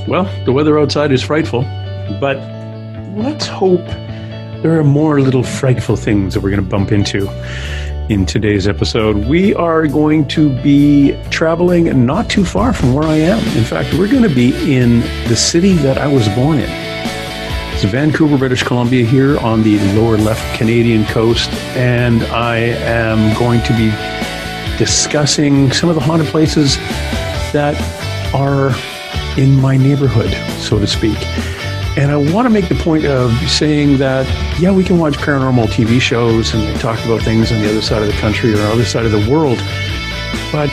Well, the weather outside is frightful, but let's hope there are more little frightful things that we're going to bump into in today's episode. We are going to be traveling not too far from where I am. In fact, we're going to be in the city that I was born in. It's Vancouver, British Columbia, here on the lower left Canadian coast, and I am going to be discussing some of the haunted places that are in my neighborhood, so to speak. And I want to make the point of saying that, yeah, we can watch paranormal TV shows and talk about things on the other side of the country or other side of the world, but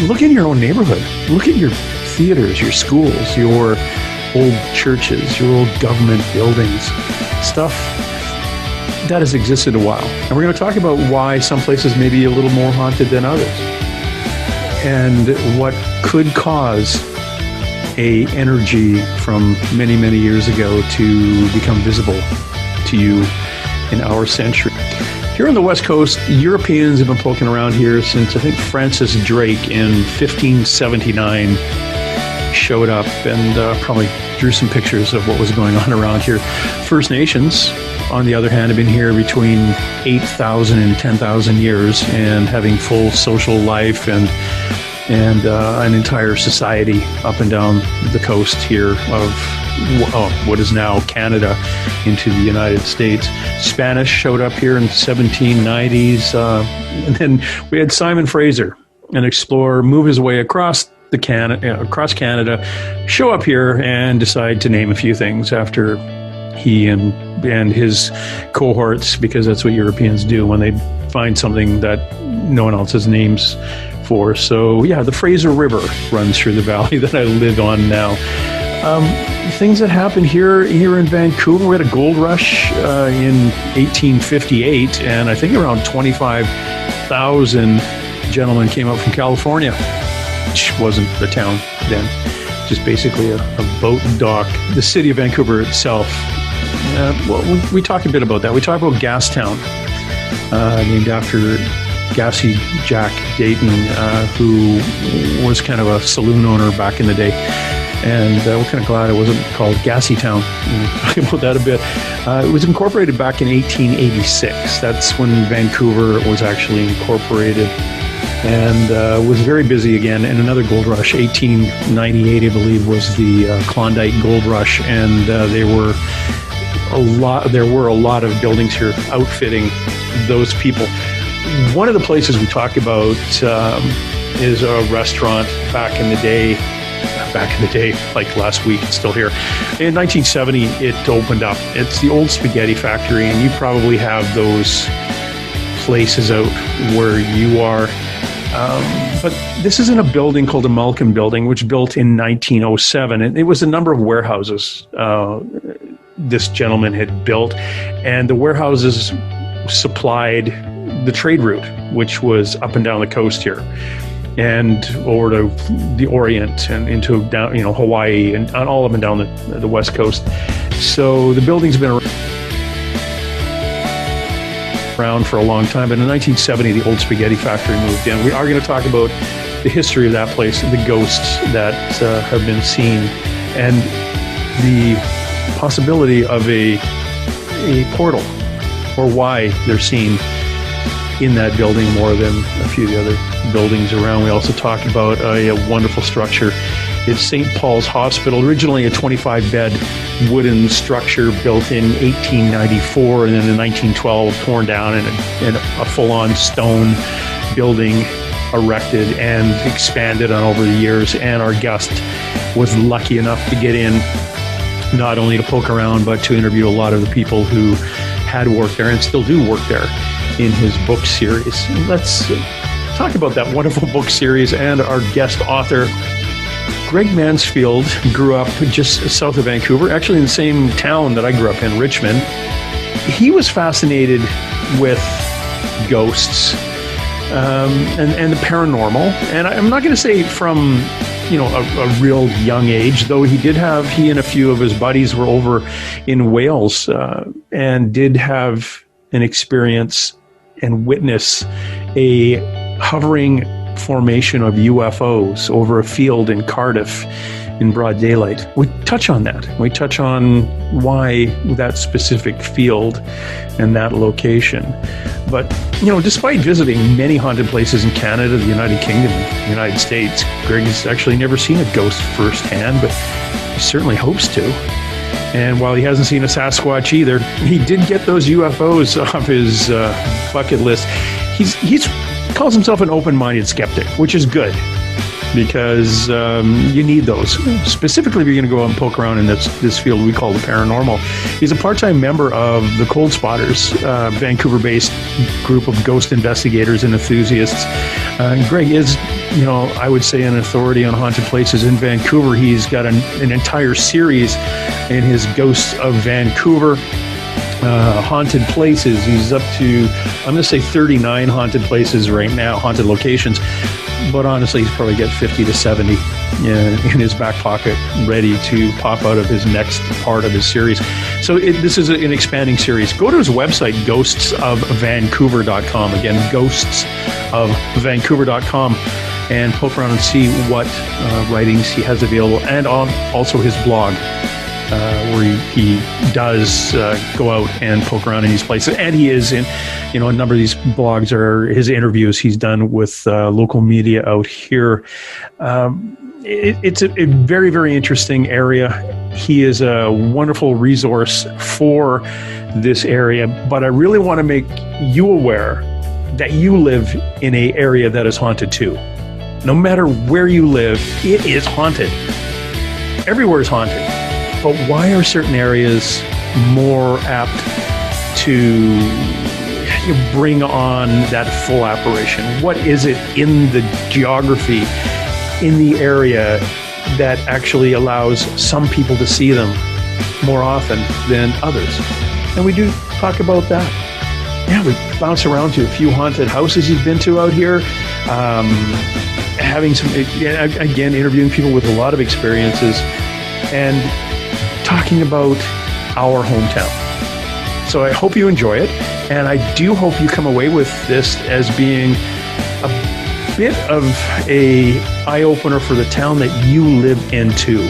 look in your own neighborhood. Look at your theaters, your schools, your old churches, your old government buildings, stuff that has existed a while. And we're going to talk about why some places may be a little more haunted than others, and what could cause a energy from many, many years ago to become visible to you in our century. Here on the West Coast, Europeans have been poking around here since, I think, Francis Drake in 1579 showed up and probably drew some pictures of what was going on around here. First Nations, on the other hand, have been here between 8,000 and 10,000 years and having full social life and an entire society up and down the coast here of what is now Canada into the United States. Spanish showed up here in the 1790s, and then we had Simon Fraser, an explorer, move his way across Canada, show up here and decide to name a few things after he and his cohorts, because that's what Europeans do when they find something that no one else has names for. So yeah, the Fraser River runs through the valley that I live on now. Things that happened here in Vancouver, we had a gold rush in 1858, and I think around 25,000 gentlemen came up from California, which wasn't the town then, just basically a boat dock. The city of Vancouver itself, well, we talk a bit about that. We talk about Gastown, named after Gassy Jack Dayton, who was kind of a saloon owner back in the day. And we're kind of glad it wasn't called Gassy Town. We'll talk about that a bit. It was incorporated back in 1886. That's when Vancouver was actually incorporated, and was very busy again. And another gold rush, 1898, I believe, was the Klondike Gold Rush, and there were a lot of buildings here outfitting those people. One of the places we talk about is a restaurant back in the day, like last week. It's still here. In 1970, it opened up. It's the old spaghetti factory, and you probably have those places out where you are. But this is in a building called the Malcolm Building, which built in 1907. And it was a number of warehouses this gentleman had built, and the warehouses supplied the trade route, which was up and down the coast here, and over to the Orient and into down, Hawaii and all up and down the West Coast. So the building's been around for a long time, but in 1970, the old spaghetti factory moved in. We are going to talk about the history of that place, the ghosts that have been seen, and the possibility of a portal, or why they're seen in that building more than a few of the other buildings around. We also talk about a wonderful structure. It's St. Paul's Hospital, originally a 25-bed wooden structure built in 1894, and then in 1912 torn down and a full-on stone building erected and expanded on over the years. And our guest was lucky enough to get in, not only to poke around, but to interview a lot of the people who had worked there and still do work there in his book series. Let's talk about that wonderful book series and our guest author. Greg Mansfield grew up just south of Vancouver, actually in the same town that I grew up in, Richmond. He was fascinated with ghosts and the paranormal. And I'm not going to say from a real young age, though he and a few of his buddies were over in Wales and did have an experience and witness a hovering formation of UFOs over a field in Cardiff in broad daylight. We touch on that. We touch on why that specific field and that location. But, despite visiting many haunted places in Canada, the United Kingdom, the United States, Greg has actually never seen a ghost firsthand, but he certainly hopes to. And while he hasn't seen a Sasquatch either, he did get those UFOs off his bucket list. He's calls himself an open-minded skeptic, which is good, because you need those. Specifically, if you're going to go out and poke around in this field we call the paranormal. He's a part-time member of the Cold Spotters, Vancouver-based group of ghost investigators and enthusiasts. Greg is, I would say, an authority on haunted places in Vancouver. He's got an entire series in his Ghosts of Vancouver. Haunted places. He's up to, I'm going to say 39 haunted places right now, haunted locations. But honestly, he's probably got 50 to 70 in his back pocket, ready to pop out of his next part of his series. So this is an expanding series. Go to his website, ghostsofvancouver.com. Again, ghostsofvancouver.com, and poke around and see what writings he has available, and on also his blog, where he does go out and poke around in these places. And he is in, a number of these blogs are his interviews he's done with local media out here. It's a very, very interesting area. He is a wonderful resource for this area, but I really want to make you aware that you live in an area that is haunted too. No matter where you live, it is haunted. Everywhere is haunted. But why are certain areas more apt to bring on that full apparition? What is it in the geography, in the area, that actually allows some people to see them more often than others? And we do talk about that. Yeah, we bounce around to a few haunted houses he's been to out here. Having some, again, interviewing people with a lot of experiences, and talking about our hometown. So I hope you enjoy it, and I do hope you come away with this as being a bit of a eye-opener for the town that you live in too.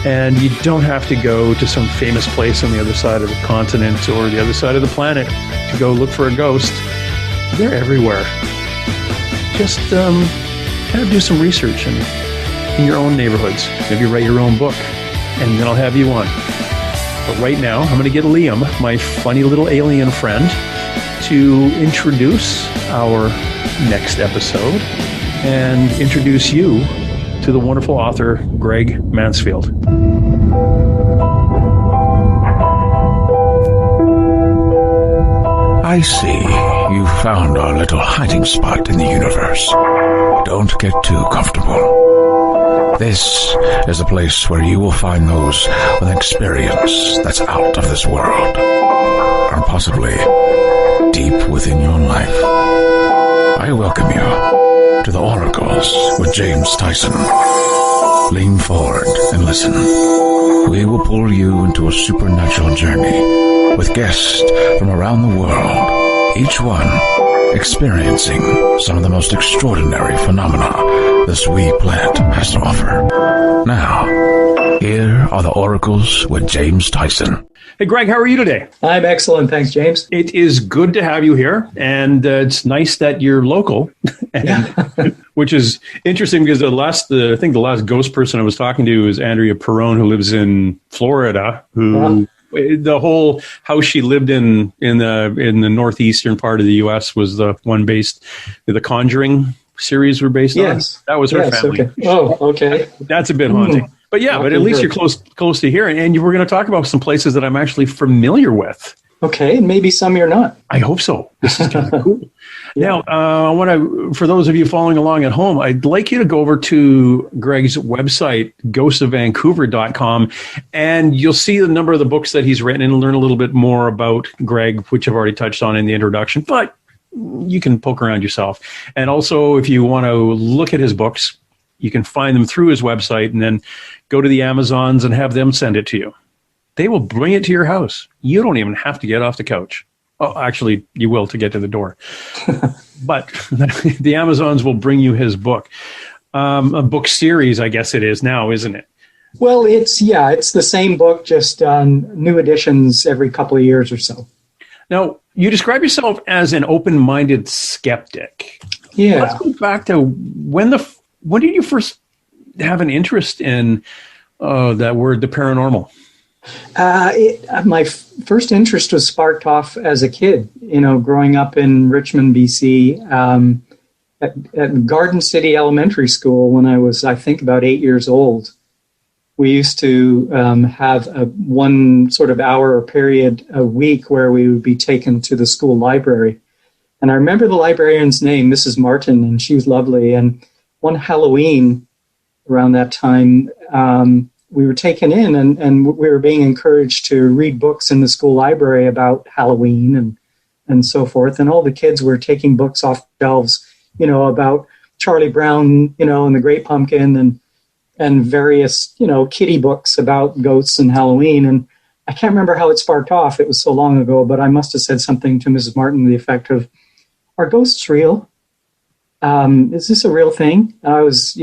And you don't have to go to some famous place on the other side of the continent or the other side of the planet to go look for a ghost. They're everywhere. Just kind of do some research in your own neighborhoods. Maybe write your own book, and then I'll have you on. But right now, I'm going to get Liam, my funny little alien friend, to introduce our next episode and introduce you to the wonderful author, Greg Mansfield. I see you found our little hiding spot in the universe. Don't get too comfortable. This is a place where you will find those with an experience that's out of this world, or possibly deep within your life. I welcome you to the Oracles with James Tyson. Lean forward and listen. We will pull you into a supernatural journey with guests from around the world, each one experiencing some of the most extraordinary phenomena this wee planet has to offer. Now, here are the Oracles with James Tyson. Hey, Greg, how are you today? I'm excellent. Thanks, James. It is good to have you here, and it's nice that you're local, which is interesting because I think the last ghost person I was talking to is Andrea Perrone, who lives in Florida, who... The whole house she lived in the northeastern part of the U.S. was the one based, the Conjuring series were based on. Yes. That was her family. Okay. Oh, okay. That's a bit haunting. But yeah, but at least you're close to here. And you were going to talk about some places that I'm actually familiar with. Okay, and maybe some you're not. I hope so. This is kind of cool. Yeah. Now, for those of you following along at home, I'd like you to go over to Greg's website, ghostsofvancouver.com, and you'll see the number of the books that he's written and learn a little bit more about Greg, which I've already touched on in the introduction, but you can poke around yourself. And also, if you want to look at his books, you can find them through his website and then go to the Amazons and have them send it to you. They will bring it to your house. You don't even have to get off the couch. Oh, actually, you will to get to the door. But the Amazons will bring you his book. A book series, I guess it is now, isn't it? Well, it's the same book, just new editions every couple of years or so. Now, you describe yourself as an open-minded skeptic. Yeah. Let's go back to when did you first have an interest in that word, the paranormal? My first interest was sparked off as a kid, growing up in Richmond, BC, at Garden City Elementary School when I was, I think, about 8 years old. We used to have one sort of hour or period a week where we would be taken to the school library. And I remember the librarian's name, Mrs. Martin, and she was lovely. And one Halloween around that time, we were taken in and we were being encouraged to read books in the school library about Halloween and so forth. And all the kids were taking books off shelves, about Charlie Brown, and the Great Pumpkin and various, kiddie books about ghosts and Halloween. And I can't remember how it sparked off. It was so long ago, but I must have said something to Mrs. Martin to the effect of, "Are ghosts real? Is this a real thing?" I was,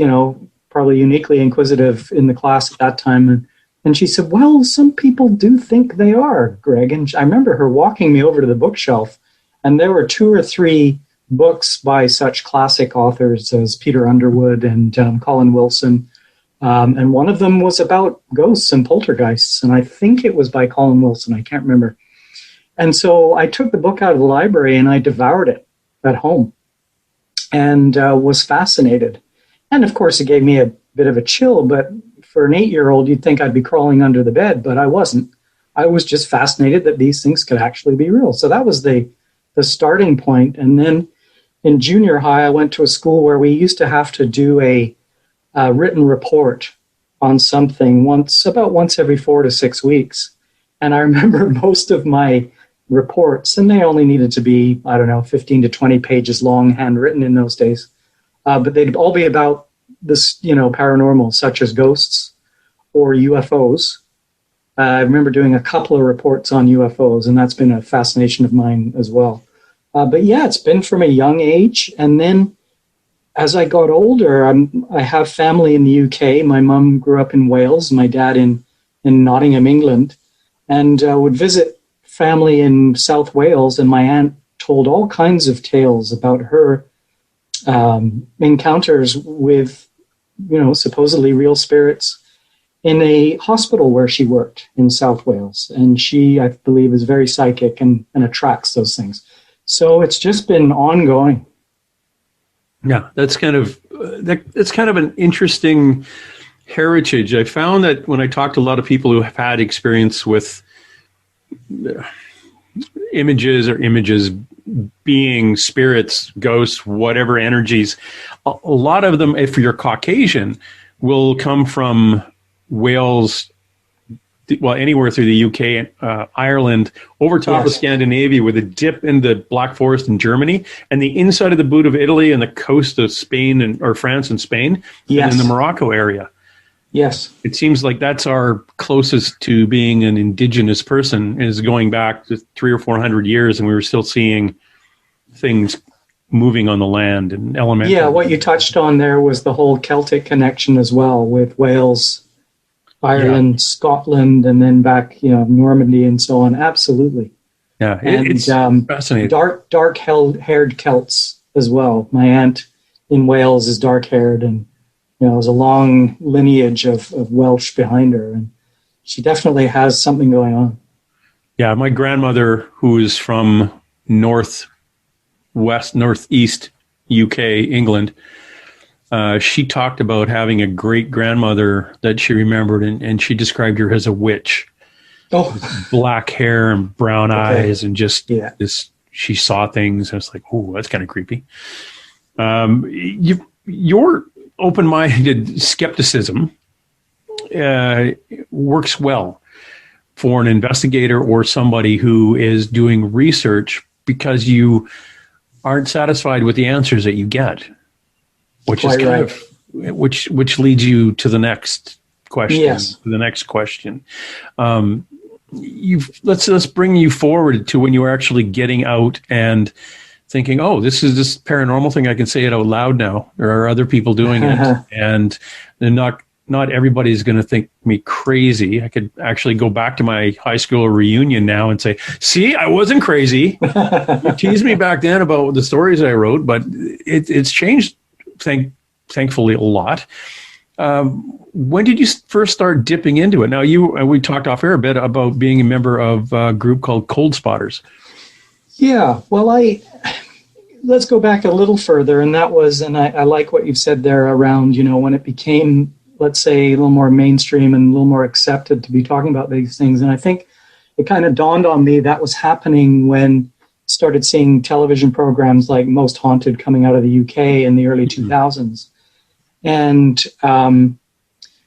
probably uniquely inquisitive in the class at that time. And she said, "Well, some people do think they are, Greg." And I remember her walking me over to the bookshelf, and there were 2 or 3 books by such classic authors as Peter Underwood and Colin Wilson. And one of them was about ghosts and poltergeists. And I think it was by Colin Wilson. I can't remember. And so I took the book out of the library and I devoured it at home and was fascinated. And of course, it gave me a bit of a chill. But for an 8-year-old, you'd think I'd be crawling under the bed. But I wasn't. I was just fascinated that these things could actually be real. So that was the starting point. And then in junior high, I went to a school where we used to have to do a written report on something once every 4 to 6 weeks. And I remember most of my reports, and they only needed to be, 15 to 20 pages long, handwritten in those days. But they'd all be about this, paranormal, such as ghosts or UFOs. I remember doing a couple of reports on UFOs, and that's been a fascination of mine as well. But yeah, it's been from a young age. And then as I got older, I have family in the UK. My mum grew up in Wales, my dad in Nottingham, England, and would visit family in South Wales. And my aunt told all kinds of tales about her encounters with, supposedly real spirits in a hospital where she worked in South Wales. And she, I believe, is very psychic and attracts those things. So it's just been ongoing. Yeah, that's kind of an interesting heritage. I found that when I talk to a lot of people who have had experience with images, beings, spirits, ghosts, whatever energies, a lot of them, if you're Caucasian, will come from Wales, well, anywhere through the UK, Ireland, over top of Scandinavia with a dip into Black Forest in Germany, and the inside of the boot of Italy and the coast of Spain or France and Spain, and in the Morocco area. Yes. It seems like that's our closest to being an indigenous person, is going back to 300 or 400 years, and we were still seeing things moving on the land and elemental. Yeah, what you touched on there was the whole Celtic connection as well, with Wales, Ireland, Scotland, and then back, Normandy and so on. Absolutely. Yeah, it's fascinating. Dark-haired Celts as well. My aunt in Wales is dark-haired, and there's a long lineage of Welsh behind her, and she definitely has something going on. Yeah, my grandmother, who is from northeast UK, England, she talked about having a great-grandmother that she remembered, and she described her as a witch. Oh. Black hair and brown eyes, and just this, she saw things. I was like, oh, that's kind of creepy. Your open-minded skepticism works well for an investigator or somebody who is doing research, because you aren't satisfied with the answers that you get. Which is kind of which leads you to the next question. Yes. The next question. Let's bring you forward to when you were actually getting out and thinking, "Oh, this is this paranormal thing. I can say it out loud now. There are other people doing it, and they're not not everybody's going to think me crazy. I could actually go back to my high school reunion now and say, see, I wasn't crazy. You teased me back then about the stories I wrote, but it's changed, thankfully, a lot. When did you first start dipping into it? Now, we talked off air a bit about being a member of a group called Cold Spotters. Yeah, well, let's go back a little further, and that was, and I like what you've said there around, when it became, let's say, a little more mainstream and a little more accepted to be talking about these things. And I think it kind of dawned on me that was happening when I started seeing television programs like Most Haunted coming out of the UK in the early 2000s. And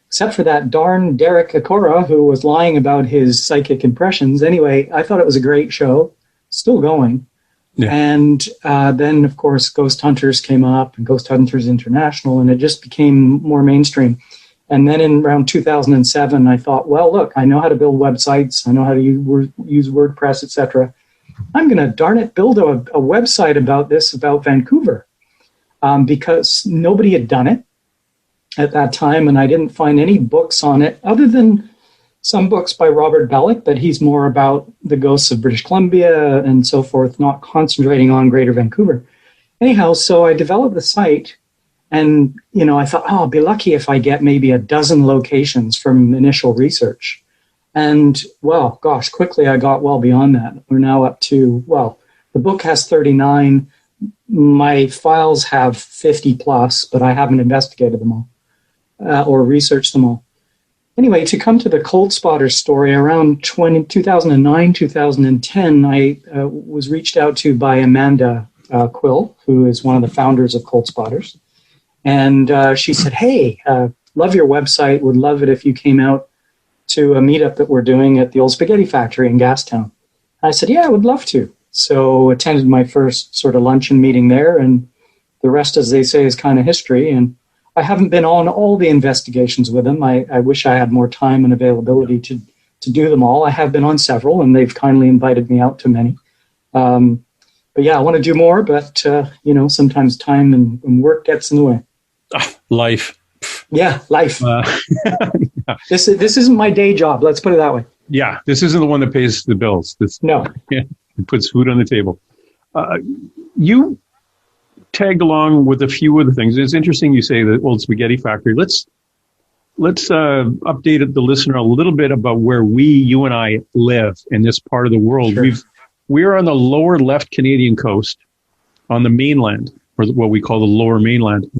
except for that darn Derek Akora, who was lying about his psychic impressions. Anyway, I thought it was a great show, still going. Yeah. And then, of course, Ghost Hunters came up, and Ghost Hunters International, and it just became more mainstream. And then in around 2007, I thought, well, look, I know how to build websites. I know how to use WordPress, etc. I'm going to, darn it, build a website about Vancouver, because nobody had done it at that time, and I didn't find any books on it other than some books by Robert Bellick, but he's more about the ghosts of British Columbia and so forth, not concentrating on Greater Vancouver. Anyhow, so I developed the site, and I thought, I'll be lucky if I get maybe a dozen locations from initial research. And, well, gosh, quickly I got well beyond that. We're now up to, well, the book has 39. My files have 50 plus, but I haven't investigated them all or researched them all. Anyway, to come to the Cold Spotter story, around 2009, 2010, I was reached out to by Amanda Quill, who is one of the founders of Cold Spotters. And she said, hey, love your website. Would love it if you came out to a meetup that we're doing at the Old Spaghetti Factory in Gastown. I said, yeah, I would love to. So attended my first sort of luncheon meeting there. And the rest, as they say, is kind of history. And I haven't been on all the investigations with them. I wish I had more time and availability to do them all. I have been on several, and they've kindly invited me out to many. But yeah, I want to do more, but sometimes time and work gets in the way. Life. Yeah, life. Yeah. This isn't my day job. Let's put it that way. Yeah, this isn't the one that pays the bills. No. Yeah, it puts food on the table. You tagged along with a few other things. It's interesting you say the Old Spaghetti Factory. Let's update the listener a little bit about where you and I live in this part of the world. Sure. We're on the lower left Canadian coast on the mainland, or what we call the lower mainland.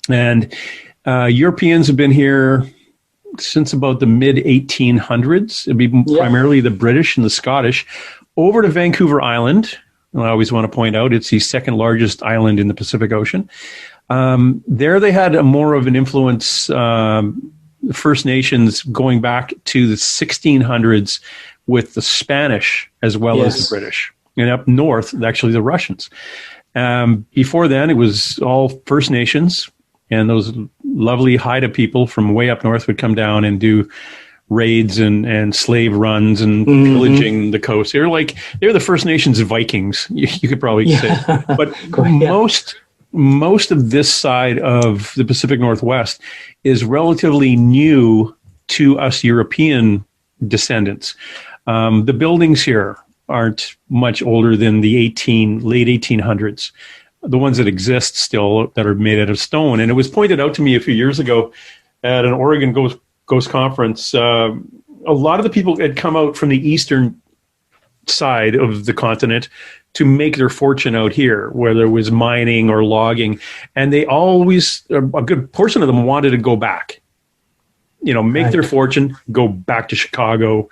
And Europeans have been here since about the mid-1800s. It'd be primarily the British and the Scottish, over to Vancouver Island. And I always want to point out it's the second largest island in the Pacific Ocean. There they had more of an influence, First Nations going back to the 1600s with the Spanish as well as the British. And up north, actually the Russians. Before then, it was all First Nations, and those lovely Haida people from way up north would come down and do raids and slave runs and pillaging the coast. They're the First Nations Vikings, you could probably say. But most of this side of the Pacific Northwest is relatively new to us European descendants. The buildings here aren't much older than the late 1800s. The ones that exist still that are made out of stone. And it was pointed out to me a few years ago at an Oregon Ghost Conference. A lot of the people had come out from the eastern side of the continent to make their fortune out here, whether it was mining or logging. And they always, a good portion of them wanted to go back, make their fortune, go back to Chicago,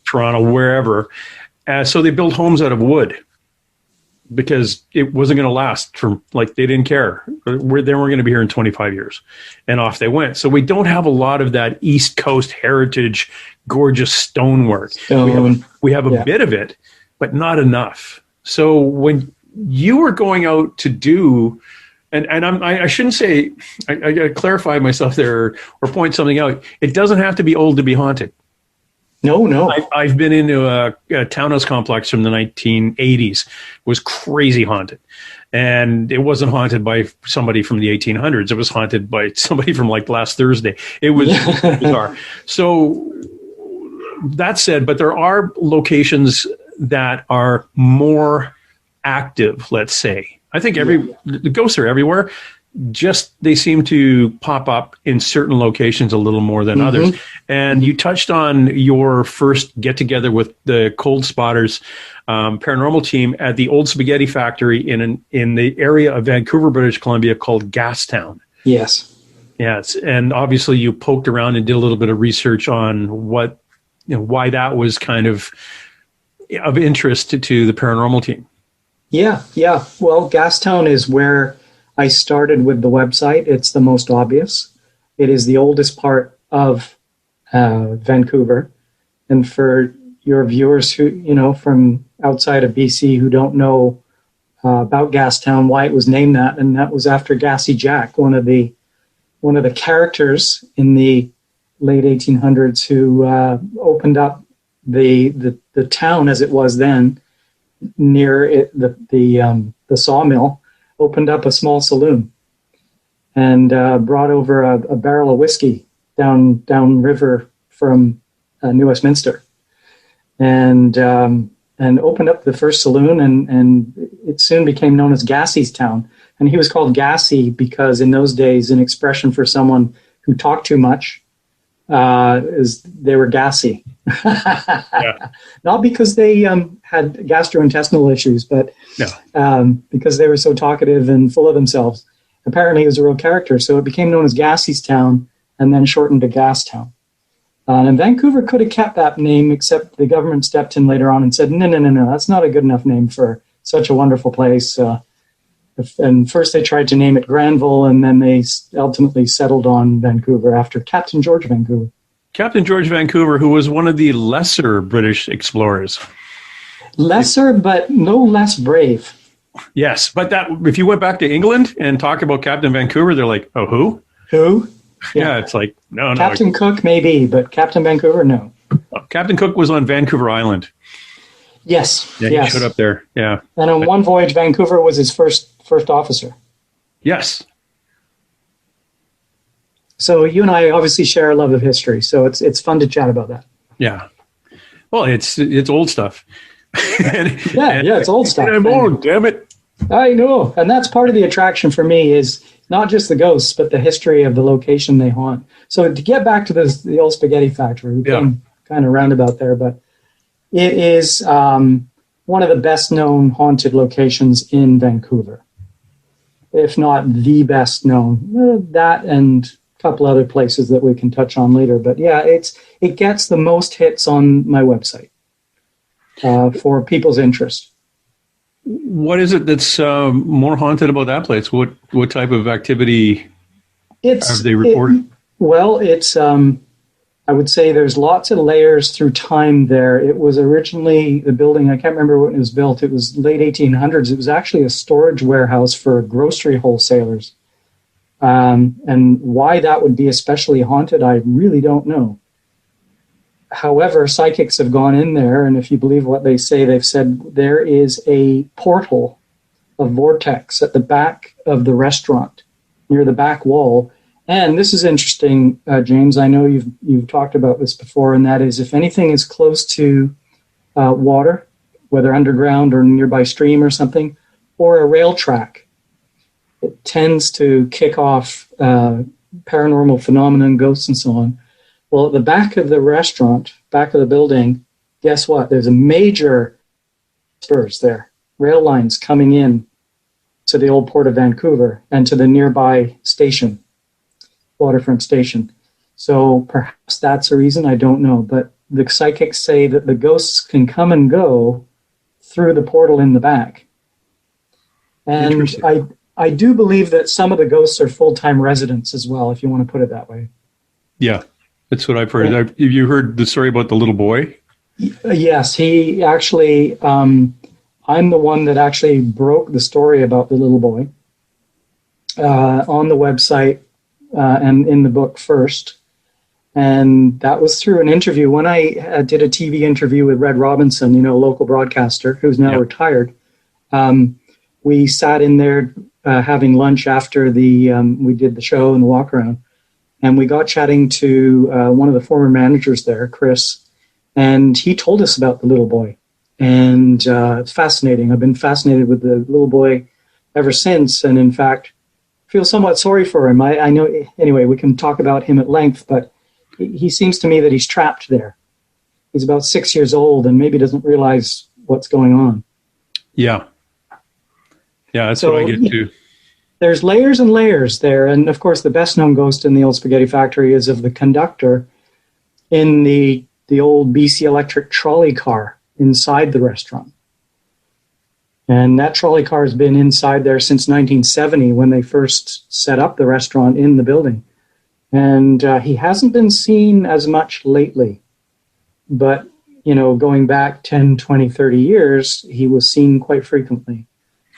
Toronto, wherever. So they built homes out of wood because it wasn't going to last they didn't care. They weren't going to be here in 25 years. And off they went. So we don't have a lot of that East Coast heritage, gorgeous stonework. We have a bit of it, but not enough. So when you were going out to do, and I shouldn't say, I got to clarify myself there or point something out. It doesn't have to be old to be haunted. No. I've been into a townhouse complex from the 1980s. It was crazy haunted. And it wasn't haunted by somebody from the 1800s. It was haunted by somebody from like last Thursday. It was bizarre. So that said, but there are locations that are more active, let's say. I think the ghosts are everywhere. Just they seem to pop up in certain locations a little more than others. And you touched on your first get together with the Cold Spotters paranormal team at the old spaghetti factory in the area of Vancouver, British Columbia, called Gastown. Yes. And obviously you poked around and did a little bit of research on why that was kind of interest to the paranormal team. Yeah. Well, Gastown is where I started with the website. It's the most obvious. It is the oldest part of Vancouver. And for your viewers who, from outside of BC who don't know about Gastown, why it was named that, and that was after Gassy Jack, one of the characters in the late 1800s who opened up the town as it was then near it, the sawmill. Opened up a small saloon and brought over a barrel of whiskey down river from New Westminster, and opened up the first saloon, and it soon became known as Gassy's Town. And he was called Gassy because in those days, an expression for someone who talked too much is they were gassy. Not because they had gastrointestinal issues, but because they were so talkative and full of themselves. Apparently, he was a real character, so it became known as Gassy's Town and then shortened to Gastown. And Vancouver could have kept that name, except the government stepped in later on and said, no, that's not a good enough name for such a wonderful place. And first they tried to name it Granville, and then they ultimately settled on Vancouver after Captain George Vancouver. Captain George Vancouver, who was one of the lesser British explorers. Lesser, but no less brave. Yes, but that if you went back to England and talk about Captain Vancouver, they're like, oh, who? Who? Yeah, it's like, no. Captain Cook, maybe, but Captain Vancouver, no. Captain Cook was on Vancouver Island. Yes. Yeah, he showed up there, yeah. And on one voyage, Vancouver was his first officer. Yes. So you and I obviously share a love of history, so it's fun to chat about that. Yeah. Well, it's old stuff. It's old stuff. I'm old, damn it. I know. And that's part of the attraction for me is not just the ghosts, but the history of the location they haunt. So to get back to the old spaghetti factory, we came kind of roundabout there, but it is one of the best known haunted locations in Vancouver, if not the best known. That and a couple other places that we can touch on later. But yeah, it gets the most hits on my website for people's interest. What is it that's more haunted about that place? What type of activity have they reported? I would say there's lots of layers through time there. It was originally the building, I can't remember when it was built. It was late 1800s. It was actually a storage warehouse for grocery wholesalers. And why that would be especially haunted, I really don't know. However, psychics have gone in there, and if you believe what they say, they've said there is a portal, a vortex at the back of the restaurant, near the back wall. And this is interesting, James. I know you've talked about this before, and that is if anything is close to water, whether underground or nearby stream or something, or a rail track, it tends to kick off paranormal phenomenon, ghosts and so on. Well, at the back of the restaurant, back of the building, guess what? There's a major spurs there, rail lines coming in to the old port of Vancouver and to the nearby station, waterfront station. So perhaps that's a reason, I don't know. But the psychics say that the ghosts can come and go through the portal in the back. And I do believe that some of the ghosts are full-time residents as well, if you want to put it that way. Yeah. That's what I've heard. Have you heard the story about the little boy? Yes, he actually, I'm the one that actually broke the story about the little boy on the website and in the book first. And that was through an interview. When I did a TV interview with Red Robinson, a local broadcaster who's now retired, we sat in there having lunch after we did the show and the walk around. And we got chatting to one of the former managers there, Chris, and he told us about the little boy. And it's fascinating. I've been fascinated with the little boy ever since. And in fact, feel somewhat sorry for him. I know, anyway, we can talk about him at length, but he seems to me that he's trapped there. He's about 6 years old and maybe doesn't realize what's going on. Yeah. Yeah, that's what I get too. There's layers and layers there. And of course, the best known ghost in the old spaghetti factory is of the conductor in the old BC Electric trolley car inside the restaurant. And that trolley car has been inside there since 1970 when they first set up the restaurant in the building. And he hasn't been seen as much lately. But, going back 10, 20, 30 years, he was seen quite frequently.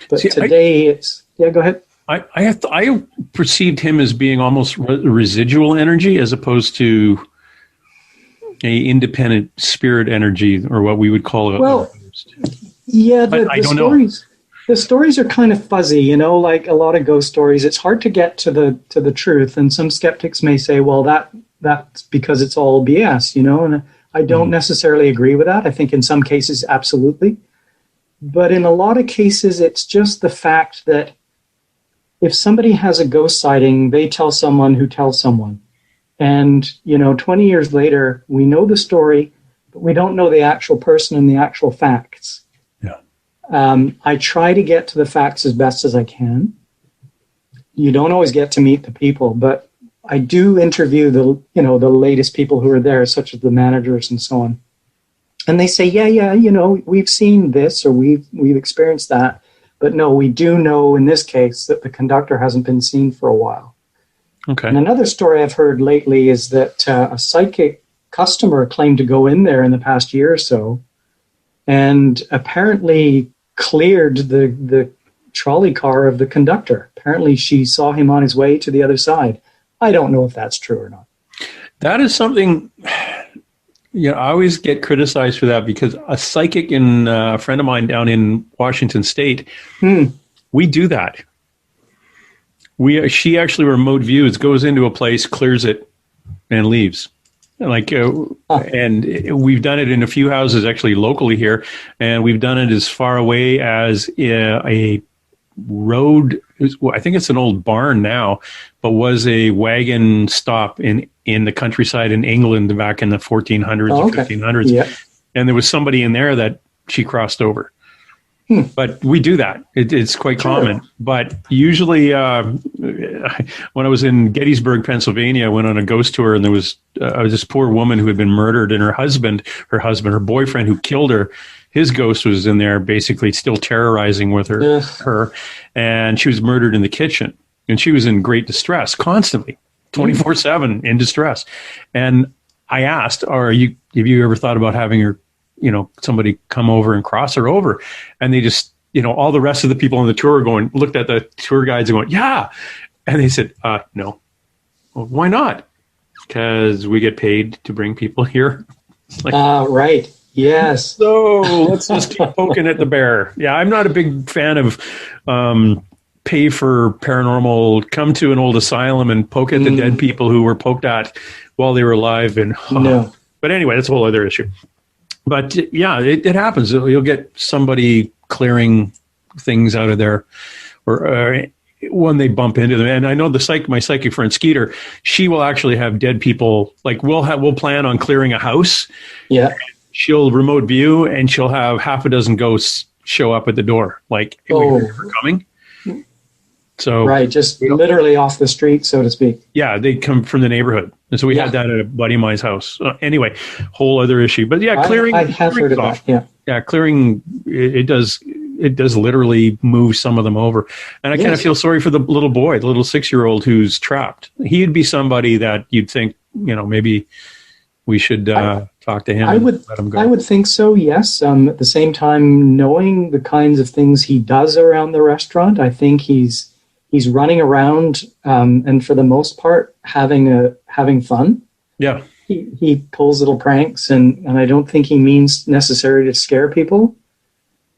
But today go ahead. I perceived him as being almost residual energy as opposed to a independent spirit energy, or what we would call it. Well, yeah, the stories are kind of fuzzy, like a lot of ghost stories. It's hard to get to the truth, and some skeptics may say, well, that's because it's all BS, and I don't necessarily agree with that. I think in some cases, absolutely. But in a lot of cases, it's just the fact that if somebody has a ghost sighting, they tell someone who tells someone. And, 20 years later, we know the story, but we don't know the actual person and the actual facts. Yeah. I try to get to the facts as best as I can. You don't always get to meet the people, but I do interview the latest people who are there, such as the managers and so on. And they say, yeah, we've seen this or we've experienced that. But no, we do know in this case that the conductor hasn't been seen for a while. Okay. And another story I've heard lately is that a psychic customer claimed to go in there in the past year or so and apparently cleared the trolley car of the conductor. Apparently she saw him on his way to the other side. I don't know if that's true or not. That is something... I always get criticized for that because a psychic and a friend of mine down in Washington State, we do that. She actually remote views, goes into a place, clears it, and leaves. And we've done it in a few houses actually locally here, and we've done it as far away as a road. I think it's an old barn now, but was a wagon stop in the countryside in England back in the 1400s or 1500s. Yeah. And there was somebody in there that she crossed over. But we do that. It's quite common. But usually when I was in Gettysburg, Pennsylvania, I went on a ghost tour, and there was this poor woman who had been murdered, and her boyfriend who killed her, his ghost was in there basically still terrorizing with her. And she was murdered in the kitchen. And she was in great distress constantly, 24/7 in distress. And I asked, have you ever thought about having her, somebody come over and cross her over? And they just, all the rest of the people on the tour looked at the tour guides and went, yeah. And they said, no. Well, why not? Because we get paid to bring people here. Right. Yes. So let's just keep poking at the bear. Yeah, I'm not a big fan of pay for paranormal, come to an old asylum and poke at the dead people who were poked at while they were alive. No. But anyway, that's a whole other issue. But yeah, it happens. You'll get somebody clearing things out of there, or when they bump into them. And I know my psychic friend Skeeter, she will actually have dead people. Like we'll plan on clearing a house. Yeah. She'll remote view and she'll have half a dozen ghosts show up at the door. Like, hey, we're coming. So right, just literally off the street, so to speak. Yeah, they come from the neighborhood. And so we had that at a buddy of mine's house. Anyway, whole other issue. But yeah, clearing. I have heard of that. Yeah. Yeah, clearing, it does literally move some of them over. And I kind of feel sorry for the little boy, the little 6-year-old who's trapped. He'd be somebody that you'd think, maybe we should talk to him. Let him go. I would think so, yes. At the same time, knowing the kinds of things he does around the restaurant, I think he's running around and for the most part having fun. Yeah. He pulls little pranks and I don't think he means necessarily to scare people.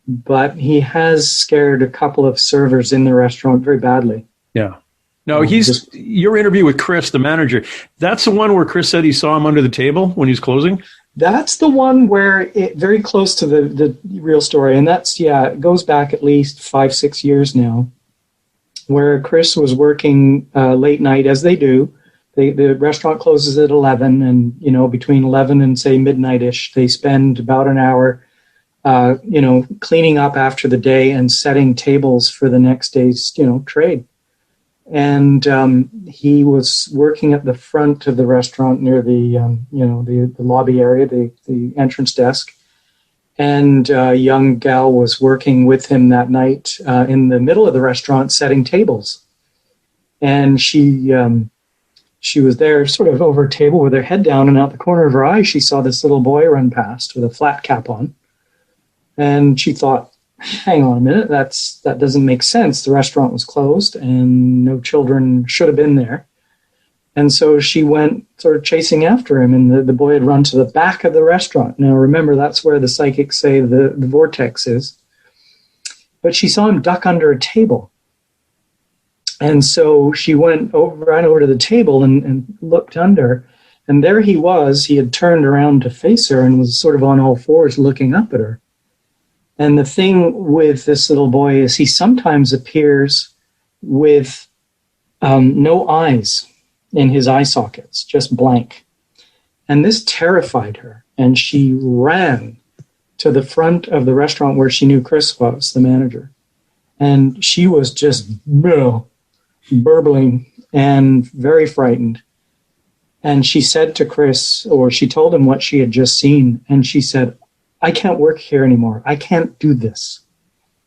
but he has scared a couple of servers in the restaurant very badly. Yeah. No, your interview with Chris, the manager, that's the one where Chris said he saw him under the table when he was closing? That's the one where very close to the real story. And it goes back at least 5-6 years now, where Chris was working late night, as they do. The restaurant closes at 11, and, between 11 and, say, midnight-ish, they spend about an hour, cleaning up after the day and setting tables for the next day's, trade. And he was working at the front of the restaurant near the lobby area, the entrance desk. And a young gal was working with him that night in the middle of the restaurant setting tables. And she was there sort of over a table with her head down, and out the corner of her eye, she saw this little boy run past with a flat cap on. And she thought, hang on a minute, that doesn't make sense. The restaurant was closed and no children should have been there. And so she went sort of chasing after him, and the boy had run to the back of the restaurant. Now, remember, that's where the psychics say the vortex is. But she saw him duck under a table. And so she ran over to the table and looked under. And there he was. He had turned around to face her and was sort of on all fours looking up at her. And the thing with this little boy is he sometimes appears with no eyes in his eye sockets, just blank. And this terrified her. And she ran to the front of the restaurant where she knew Chris was, the manager. And she was just burbling and very frightened. And she said to Chris, or she told him what she had just seen. And she said, I can't work here anymore. I can't do this.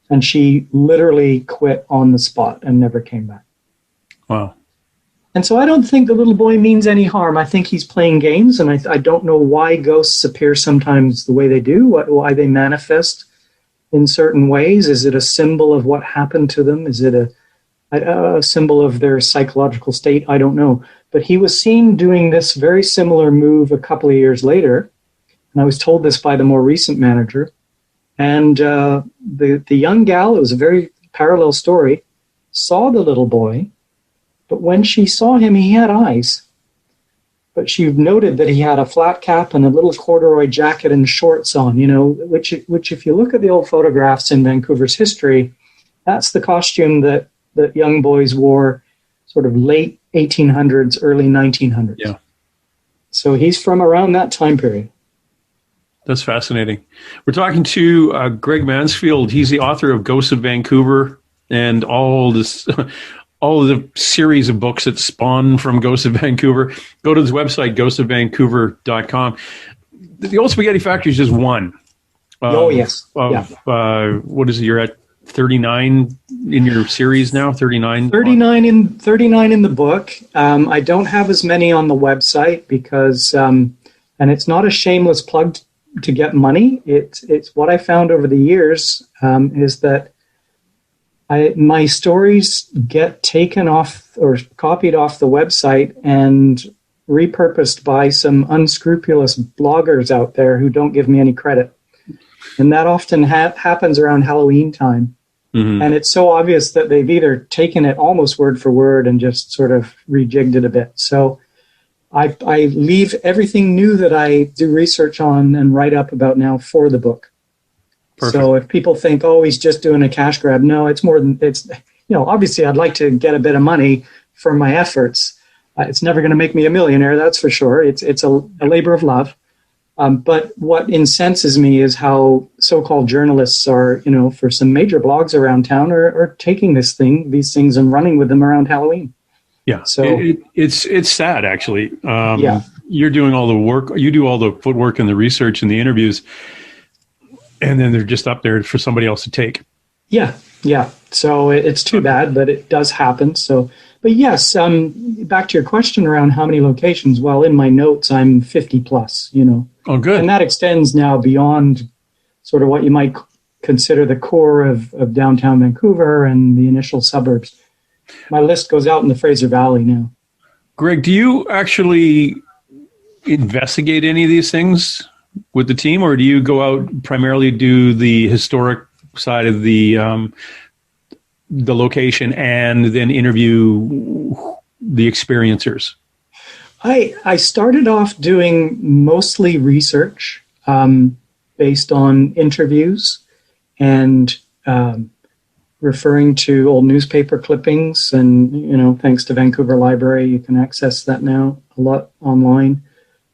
And she literally quit on the spot and never came back. Wow. And so I don't think the little boy means any harm. I think he's playing games, and I don't know why ghosts appear sometimes the way they do, why they manifest in certain ways. Is it a symbol of what happened to them? Is it a symbol of their psychological state? I don't know. But he was seen doing this very similar move a couple of years later. And I was told this by the more recent manager. And the young gal, it was a very parallel story, saw the little boy. But when she saw him, he had eyes. But she noted that he had a flat cap and a little corduroy jacket and shorts on, which if you look at the old photographs in Vancouver's history, that's the costume that young boys wore sort of late 1800s, early 1900s. Yeah. So he's from around that time period. That's fascinating. We're talking to Greg Mansfield. He's the author of Ghosts of Vancouver and all of the series of books that spawn from Ghosts of Vancouver. Go to his website, ghostsofvancouver.com. The Old Spaghetti Factory is just one. Yes. What is it? You're at 39 in your series now? 39? 39 in the book. I don't have as many on the website because, and it's not a shameless plug to get money. It's what I found over the years is that my stories get taken off or copied off the website and repurposed by some unscrupulous bloggers out there who don't give me any credit. And that often happens around Halloween time. Mm-hmm. And it's so obvious that they've either taken it almost word for word and just sort of rejigged it a bit. So I leave everything new that I do research on and write up about now for the book. Perfect. So if people think, he's just doing a cash grab, no, it's more than obviously I'd like to get a bit of money for my efforts. It's never going to make me a millionaire, that's for sure. It's a labor of love. But what incenses me is how so-called journalists are, for some major blogs around town are taking these things and running with them around Halloween. Yeah. So it's sad, actually. Yeah. You're doing all the work. You do all the footwork and the research and the interviews, and then they're just up there for somebody else to take. Yeah. Yeah. So it's too bad, but it does happen. So, but yes, back to your question around how many locations. Well, in my notes, I'm 50 plus, Oh, good. And that extends now beyond sort of what you might consider the core of downtown Vancouver and the initial suburbs. My list goes out in the Fraser Valley now. Greg, do you actually investigate any of these things with the team, or do you go out primarily do the historic outside of the location and then interview the experiencers? I started off doing mostly research based on interviews and referring to old newspaper clippings. And, thanks to Vancouver Library, you can access that now a lot online.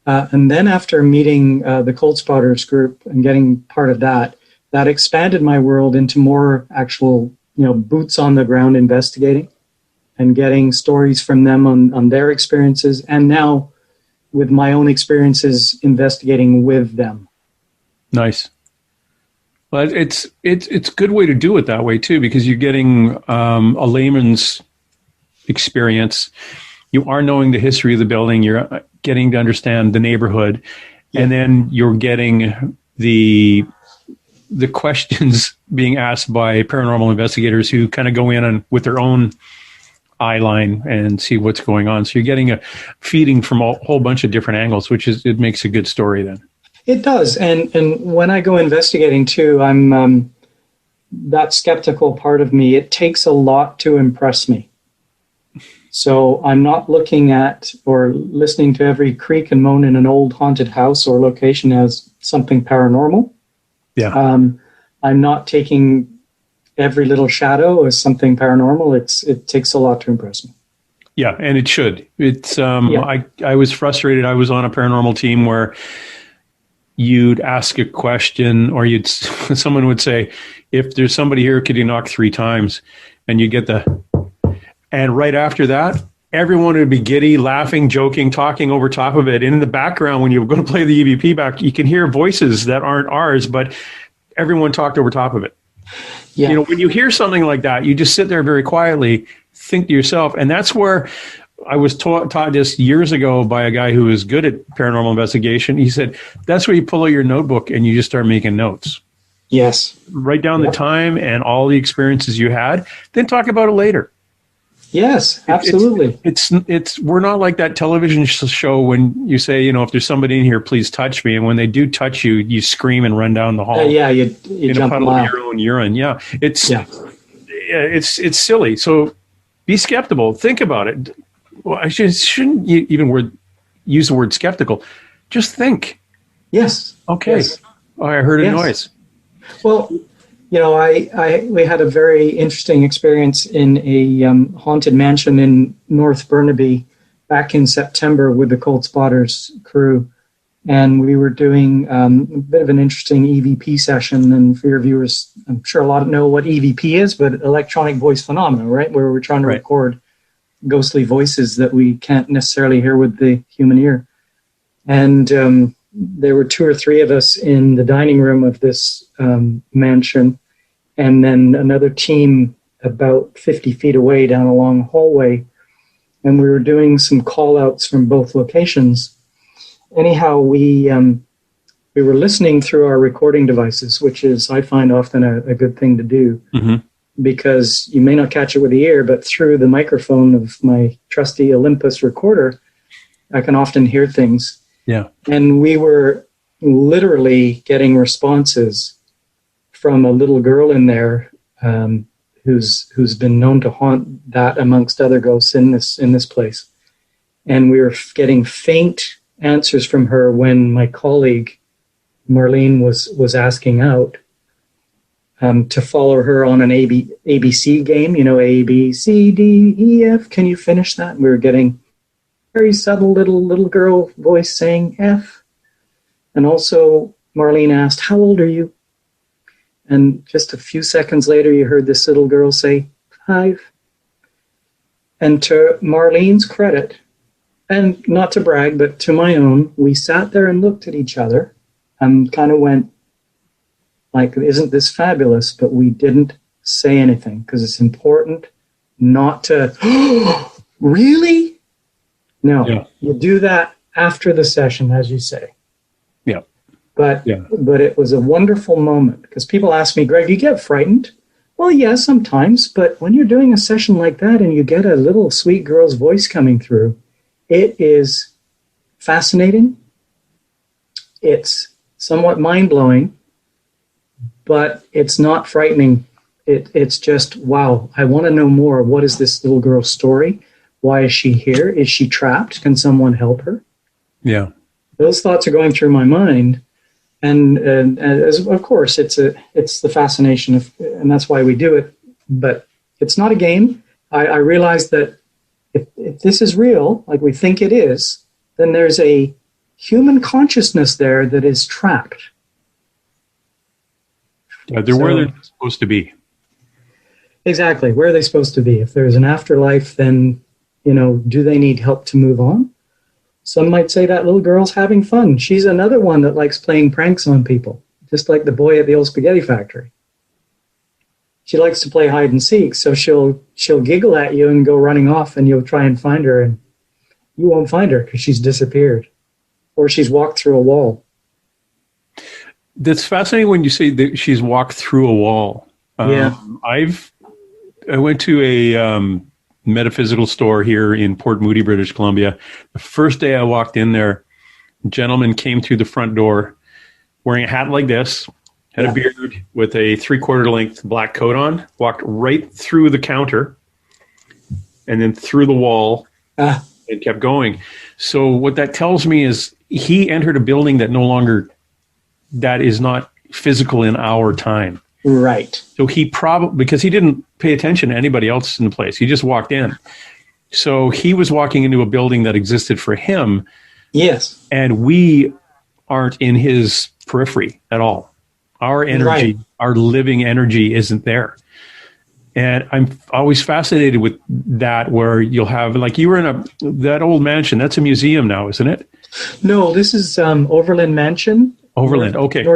And then after meeting the Cold Spotters group and getting part of that expanded my world into more actual, boots on the ground investigating and getting stories from them on their experiences. And now with my own experiences investigating with them. Nice. Well, it's a good way to do it that way too, because you're getting a layman's experience. You are knowing the history of the building. You're getting to understand the neighborhood, and then you're getting the questions being asked by paranormal investigators who kind of go in and with their own eye line and see what's going on. So you're getting a feeding from a whole bunch of different angles, it makes a good story then. It does. And when I go investigating too, I'm that skeptical part of me. It takes a lot to impress me. So I'm not looking at or listening to every creak and moan in an old haunted house or location as something paranormal. Yeah. I'm not taking every little shadow as something paranormal. It takes a lot to impress me. Yeah, and it should. It's I was frustrated. I was on a paranormal team where you'd ask a question, or someone would say, "If there's somebody here, could you knock 3 times?" And you get and right after that, everyone would be giddy, laughing, joking, talking over top of it. And in the background, when you go to play the EVP back, you can hear voices that aren't ours, but everyone talked over top of it. Yeah. When you hear something like that, you just sit there very quietly, think to yourself, and that's where I was taught this years ago by a guy who was good at paranormal investigation. He said, that's where you pull out your notebook and you just start making notes. Yes. Write down the time and all the experiences you had, then talk about it later. Yes, absolutely. It's we're not like that television show when you say, if there's somebody in here, please touch me. And when they do touch you, you scream and run down the hall. You jump a puddle mile. of your own urine. Yeah. It's silly. So be skeptical. Think about it. Well, I shouldn't even use the word skeptical. Just think. Yes. Okay. Yes. Oh, I heard a noise. Well, we had a very interesting experience in a haunted mansion in North Burnaby back in September with the Cold Spotters crew. And we were doing a bit of an interesting EVP session. And for your viewers, I'm sure a lot know what EVP is, but electronic voice phenomena, right? Where we're trying to record ghostly voices that we can't necessarily hear with the human ear. And there were 2 or 3 of us in the dining room of this mansion, and then another team about 50 feet away down a long hallway. And we were doing some call outs from both locations. Anyhow, we were listening through our recording devices, which is, I find, often a good thing to do. Mm-hmm. Because you may not catch it with the ear, but through the microphone of my trusty Olympus recorder, I can often hear things. Yeah. And we were literally getting responses from a little girl in there who's been known to haunt that amongst other ghosts in this place. And we were getting faint answers from her when my colleague Marlene was asking out. To follow her on an ABC game, A, B, C, D, E, F. Can you finish that? And we were getting very subtle little girl voice saying F. And also Marlene asked, how old are you? And just a few seconds later, you heard this little girl say 5. And to Marlene's credit, and not to brag, but to my own, we sat there and looked at each other and kind of went, like, isn't this fabulous? But we didn't say anything because it's important not to, really? No, You do that after the session, as you say. Yeah. But it was a wonderful moment because people ask me, Greg, you get frightened? Well, yeah, sometimes. But when you're doing a session like that and you get a little sweet girl's voice coming through, it is fascinating. It's somewhat mind-blowing. but it's not frightening. It's just, wow, I want to know more. What is this little girl's story? Why is she here? Is she trapped? Can someone help her? Yeah. Those thoughts are going through my mind. And as, of course, it's the fascination of, and that's why we do it. But it's not a game. I realize that if this is real, like we think it is, then there's a human consciousness there that is trapped. They're where they're supposed to be. Exactly. Where are they supposed to be? If there's an afterlife, then, do they need help to move on? Some might say that little girl's having fun. She's another one that likes playing pranks on people, just like the boy at the old spaghetti factory. She likes to play hide and seek, so she'll giggle at you and go running off, and you'll try and find her, and you won't find her because she's disappeared, or she's walked through a wall. That's fascinating when you say that she's walked through a wall. Yeah. I went to a metaphysical store here in Port Moody, British Columbia. The first day I walked in there, a gentleman came through the front door wearing a hat like this, had a beard with a 3/4 length black coat on, walked right through the counter and then through the wall and kept going. So what that tells me is he entered a building that is not physical in our time. Right. So he probably, because he didn't pay attention to anybody else in the place, he just walked in. So he was walking into a building that existed for him. Yes. And we aren't in his periphery at all. Our energy, our living energy isn't there. And I'm always fascinated with that, where you'll have, like, you were in that old mansion. That's a museum now, isn't it? No, this is Overland Mansion. Overland, okay.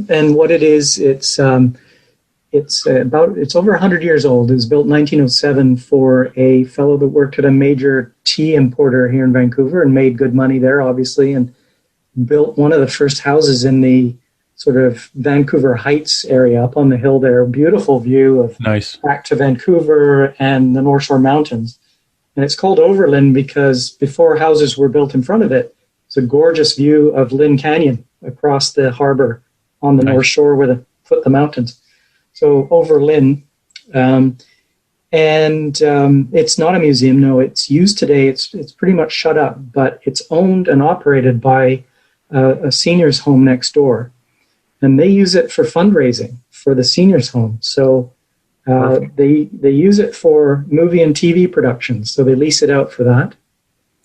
And what it is, it's over 100 years old. It was built in 1907 for a fellow that worked at a major tea importer here in Vancouver and made good money there, obviously, and built one of the first houses in the sort of Vancouver Heights area up on the hill there. Beautiful view of back to Vancouver and the North Shore Mountains. And it's called Overland because before houses were built in front of it, it's a gorgeous view of Lynn Canyon across the harbor on the North Shore where the mountains. So over Lynn. It's not a museum. No, it's used today. It's pretty much shut up, but it's owned and operated by a seniors home next door. And they use it for fundraising for the seniors home. So they use it for movie and TV productions. So they lease it out for that.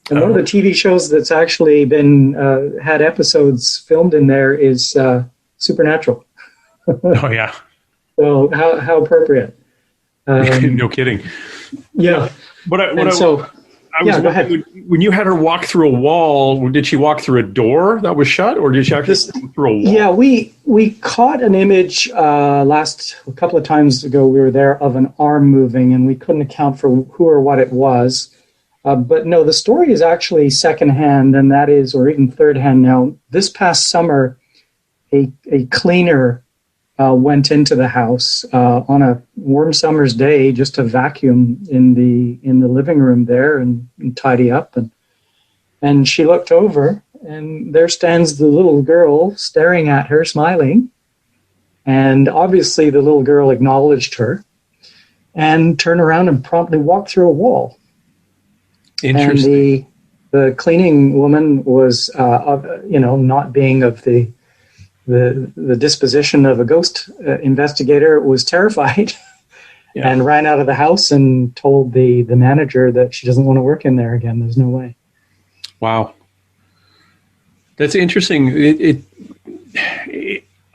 And one of the TV shows that's actually been had episodes filmed in there is Supernatural. Oh, yeah. So how appropriate. No kidding. Yeah. Go ahead. When you had her walk through a wall, did she walk through a door that was shut, or did she actually walk through a wall? Yeah, we caught an image a couple of times ago. We were there of an arm moving, and we couldn't account for who or what it was. But no, the story is actually secondhand, and that is, or even third hand now. This past summer, a cleaner went into the house on a warm summer's day just to vacuum in the living room there and tidy up. And she looked over, and there stands the little girl staring at her, smiling. And obviously the little girl acknowledged her and turned around and promptly walked through a wall. Interesting. And the cleaning woman was, not being of the disposition of a ghost investigator, was terrified and ran out of the house and told the manager that she doesn't want to work in there again. There's no way. Wow. That's interesting.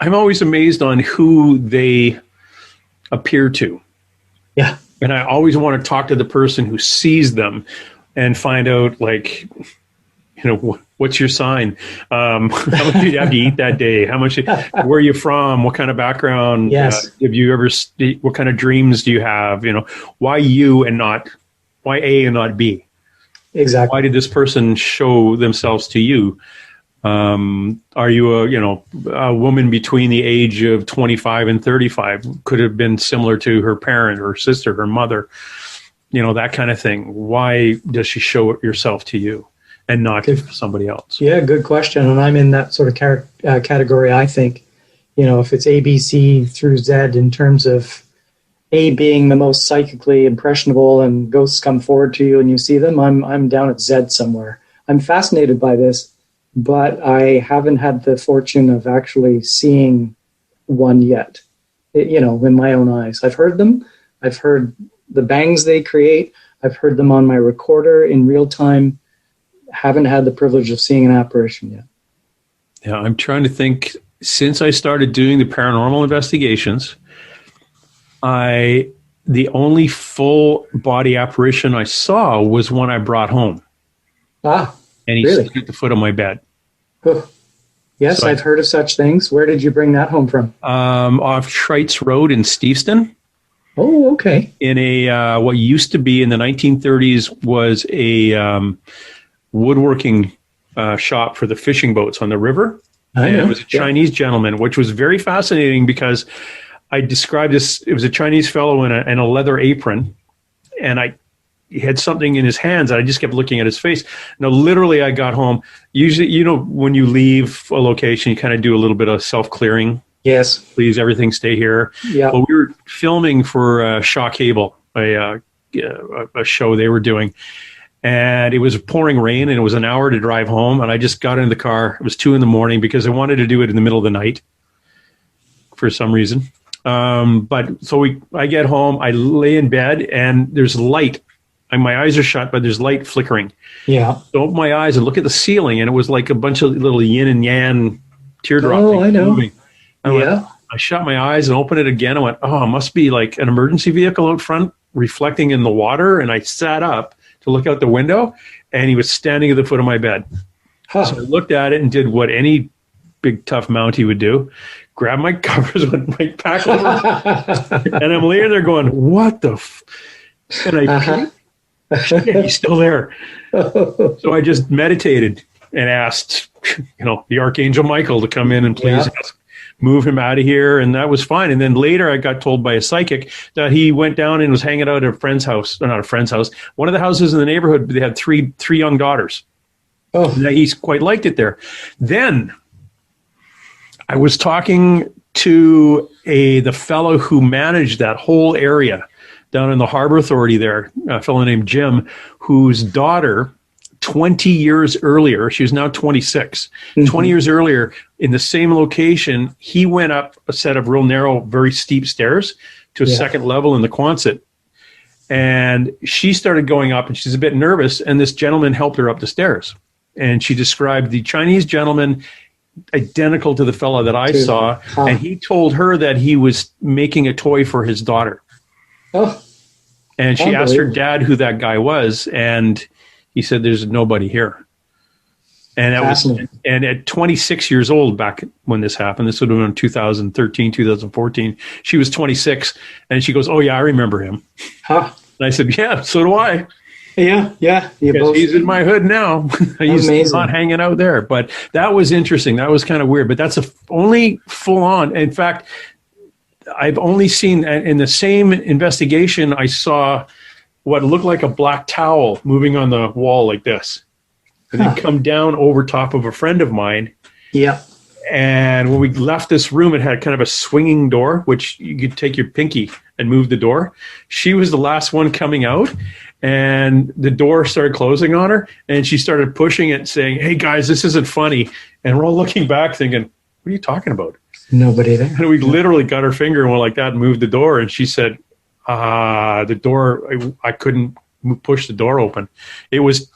I'm always amazed on who they appear to. Yeah. And I always want to talk to the person who sees them and find out, like, what's your sign? How much did you have to eat that day? Where are you from? What kind of background? Yes. Have you ever, what kind of dreams do you have? Why you and not, why A and not B? Exactly. Why did this person show themselves to you? Are you a woman between the age of 25 and 35? Could have been similar to her parent or sister, her mother, that kind of thing. Why does she show yourself to you and not to somebody else? Yeah, good question. And I'm in that sort of category, I think. if it's A, B, C through Z in terms of A being the most psychically impressionable and ghosts come forward to you and you see them, I'm down at Z somewhere. I'm fascinated by this, but I haven't had the fortune of actually seeing one yet, in my own eyes. I've heard them. I've heard the bangs they create. I've heard them on my recorder in real time. Haven't had the privilege of seeing an apparition yet. Yeah, I'm trying to think. Since I started doing the paranormal investigations, the only full body apparition I saw was one I brought home. Ah, and he really? stood at the foot of my bed. Oh. Yes, so I've heard of such things. Where did you bring that home from? Off Schreitz Road in Steveston. Oh, okay. In a what used to be in the 1930s was a woodworking shop for the fishing boats on the river. I know. It was a Chinese gentleman, which was very fascinating because I described this. It was a Chinese fellow in a leather apron, and he had something in his hands. And I just kept looking at his face. Now, literally, I got home. Usually, when you leave a location, you kind of do a little bit of self-clearing. Yes. Please, everything stay here. Yeah. Well, we were filming for Shaw Cable, a show they were doing. And it was pouring rain, and it was an hour to drive home. And I just got in the car. It was 2 a.m. because I wanted to do it in the middle of the night for some reason. But so I get home, I lay in bed, and there's light. And my eyes are shut, but there's light flickering. Yeah. So open my eyes and look at the ceiling, and it was like a bunch of little yin and yang teardrop things I know. moving. I shut my eyes and opened it again. I went, oh, it must be like an emergency vehicle out front reflecting in the water. And I sat up to look out the window, and he was standing at the foot of my bed. Huh. So I looked at it and did what any big tough Mountie would do. Grabbed my covers, went right back over. And I'm laying there going, what the and I peeked. He's still there. So I just meditated and asked, the Archangel Michael to come in and please move him out of here. And that was fine. And then later I got told by a psychic that he went down and was hanging out at a friend's house, or not a friend's house, one of the houses in the neighborhood. They had three young daughters. Oh, and he's quite liked it there. Then I was talking to the fellow who managed that whole area down in the Harbor Authority there, a fellow named Jim, whose daughter, 20 years earlier, she was now 26, 20 years earlier, in the same location, he went up a set of real narrow, very steep stairs to a second level in the Quonset. And she started going up, and she's a bit nervous, and this gentleman helped her up the stairs. And she described the Chinese gentleman identical to the fellow that I saw, and he told her that he was making a toy for his daughter. Oh, and she asked her dad who that guy was, and he said, "There's nobody here." And that was, and at 26 years old, back when this happened, this would have been 2013, 2014. She was 26, and she goes, "Oh yeah, I remember him." Huh? And I said, "Yeah, so do I." Yeah. Because he's in my hood now. He's not hanging out there. But that was interesting. That was kind of weird. But that's only full on. In fact, I've only seen in the same investigation, I saw what looked like a black towel moving on the wall like this. And then come down over top of a friend of mine. Yeah. And when we left this room, it had kind of a swinging door, which you could take your pinky and move the door. She was the last one coming out. And the door started closing on her, and she started pushing it, saying, "Hey guys, this isn't funny." And we're all looking back thinking, "What are you talking about?" Nobody there. And we literally got her finger and went like that and moved the door. And she said, the door, I couldn't push the door open. It was,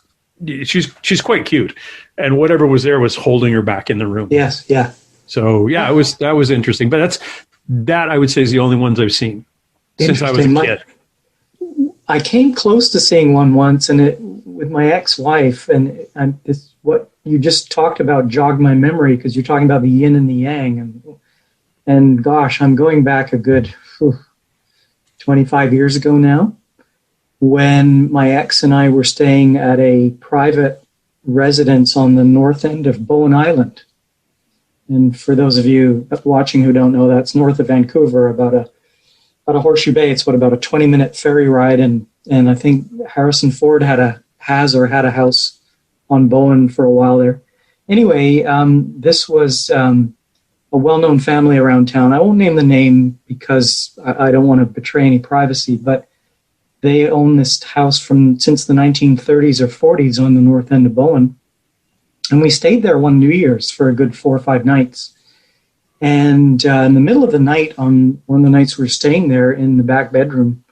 she's quite cute. And whatever was there was holding her back in the room. Yes. Yeah. So yeah, that was interesting. But that I would say is the only ones I've seen since I was a kid. I came close to seeing one once, and with my ex-wife, and it's what you just talked about jogged my memory, because you're talking about the yin and the yang, and gosh, I'm going back a good 25 years ago now, when my ex and I were staying at a private residence on the north end of Bowen Island. And for those of you watching who don't know, that's north of Vancouver, about a Horseshoe Bay. It's about a 20-minute ferry ride, and I think Harrison Ford had a house on Bowen for a while there. Anyway, this was a well-known family around town. I won't name the name because I don't want to betray any privacy, but they own this house since the 1930s or 40s on the north end of Bowen. And we stayed there one New Year's for a good 4 or 5 nights. And in the middle of the night, on one of the nights we were staying there in the back bedroom,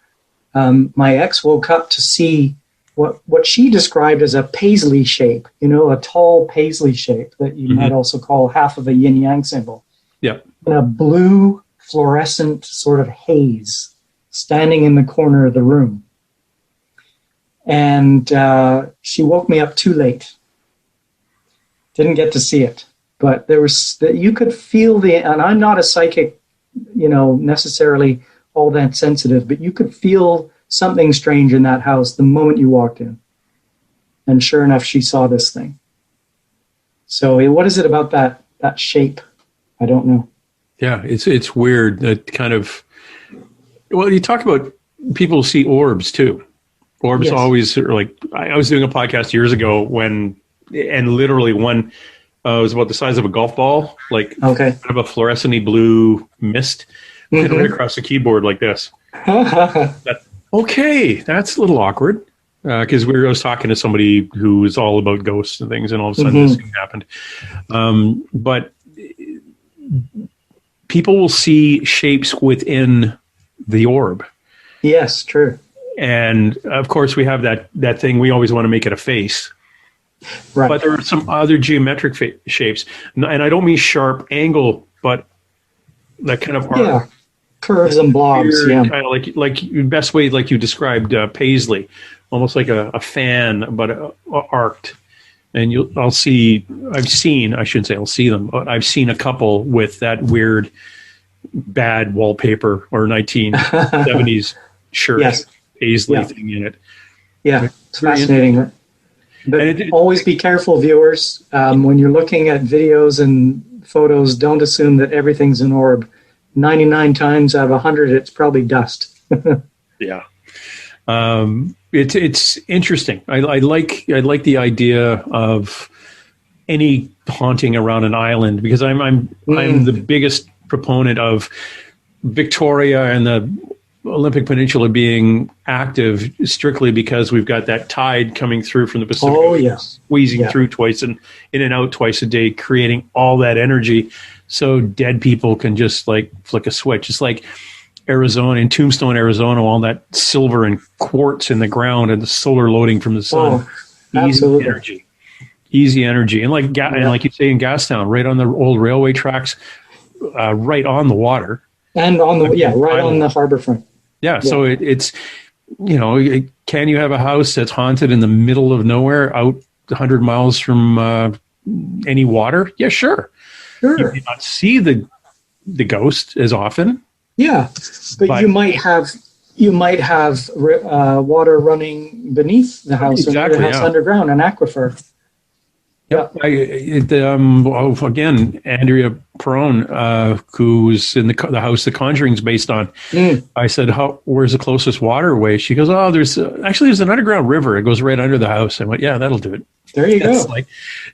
my ex woke up to see what she described as a paisley shape, a tall paisley shape that you might also call half of a yin-yang symbol. Yeah. In a blue fluorescent sort of haze standing in the corner of the room. And she woke me up too late. Didn't get to see it. But you could feel and I'm not a psychic, necessarily all that sensitive, but you could feel something strange in that house the moment you walked in. And sure enough, she saw this thing. So what is it about that shape? I don't know. Yeah, it's weird. That kind of, well, you talk about people see orbs too. Orbs always are like, I was doing a podcast years ago and literally one was about the size of a golf ball, like kind of a fluorescent blue mist went right across the keyboard like this. That's a little awkward because I was talking to somebody who was all about ghosts and things, and all of a sudden this thing happened. But people will see shapes within the orb. Yes, true. And of course, we have that thing. We always want to make it a face. Right. But there are some other geometric shapes. And I don't mean sharp angle, but that kind of arc. Curves and blobs. Yeah. Kind of like best way, like you described, paisley, almost like a fan, but arced. And I'll see them, but I've seen a couple with that weird, bad wallpaper or 1970s shirt, paisley thing in it. Yeah, it's fascinating. But always be careful, viewers. When you're looking at videos and photos, don't assume that everything's an orb. 99 times out of 100, it's probably dust. Yeah. It's interesting. I like the idea of any haunting around an island because I'm the biggest proponent of Victoria and the Olympic Peninsula being active strictly because we've got that tide coming through from the Pacific, squeezing through twice and in and out twice a day, creating all that energy. So dead people can just like flick a switch. It's like Arizona, in Tombstone, Arizona, all that silver and quartz in the ground and the solar loading from the sun. Easy energy. And like you say in Gastown, right on the old railway tracks, right on the water. And on on the harbor front. Yeah. So it's, can you have a house that's haunted in the middle of nowhere out 100 miles from any water? Yeah, sure. You may not see the ghost as often. Yeah, but you might have water running beneath the house or the house underground, an aquifer. Yep. Again, Andrea Perone, who's in the house The Conjuring's based on. I said, where's the closest waterway? She goes, there's an underground river. It goes right under the house. I went, yeah, that'll do it. There you go.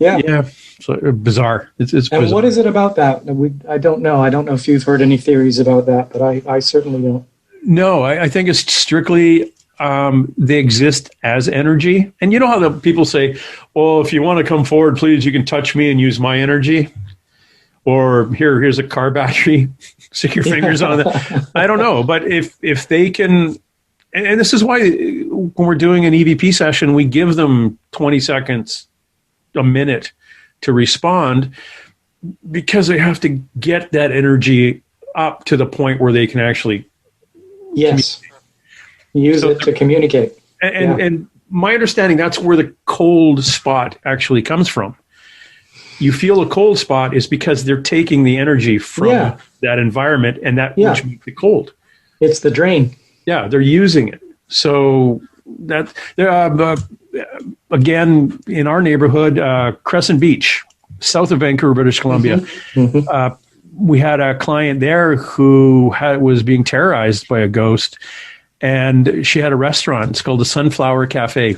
Yeah. So bizarre. It's bizarre. And what is it about that? I don't know. I don't know if you've heard any theories about that, but I certainly don't. No, I think it's strictly they exist as energy. And you know how the people say, well, if you want to come forward, please, you can touch me and use my energy. Or here's a car battery, stick your fingers on it. I don't know. But if they can, and this is why when we're doing an EVP session, we give them 20 seconds, a minute to respond, because they have to get that energy up to the point where they can actually use it to communicate. And my understanding, that's where the cold spot actually comes from. You feel a cold spot is because they're taking the energy from that environment, and which makes it cold. It's the drain. Yeah, they're using it. So that again, in our neighborhood, Crescent Beach, south of Vancouver, British Columbia, we had a client there who was being terrorized by a ghost, and she had a restaurant. It's called the Sunflower Cafe.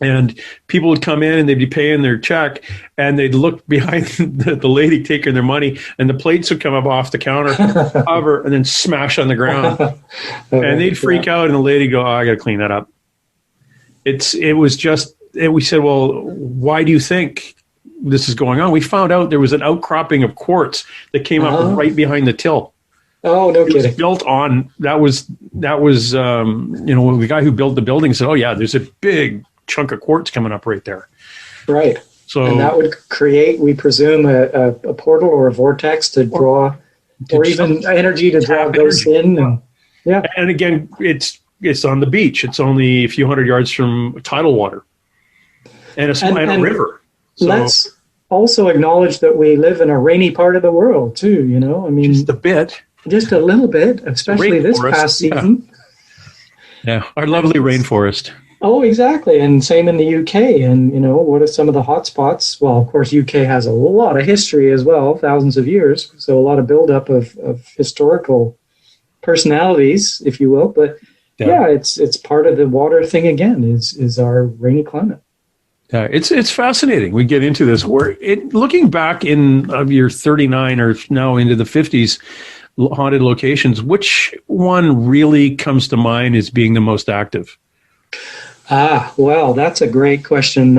And people would come in and they'd be paying their check, and they'd look behind the lady taking their money, and the plates would come up off the counter, hover, and then smash on the ground. And they'd freak out, and the lady go, "Oh, I got to clean that up." It was just, we said, "Well, why do you think this is going on?" We found out there was an outcropping of quartz that came up right behind the till. Oh, no kidding. It was built on, that was the guy who built the building said, "Oh yeah, there's a big chunk of quartz coming up right there." Right. So, and that would create, we presume, a portal or a vortex to draw, or even energy to draw ghosts in. And, yeah. And again, it's on the beach. It's only a few hundred yards from tidal water and a river. So, let's also acknowledge that we live in a rainy part of the world too, I mean, just a bit. Just a little bit, especially this past season. Yeah, our lovely rainforest. Oh, exactly. And same in the UK. And, what are some of the hot spots? Well, of course, UK has a lot of history as well, thousands of years. So a lot of buildup of historical personalities, if you will. But yeah, it's part of the water thing again, is our rainy climate. Yeah, it's fascinating. We get into this. Looking back of your 39 or now into the 50s haunted locations, which one really comes to mind as being the most active? Well, that's a great question.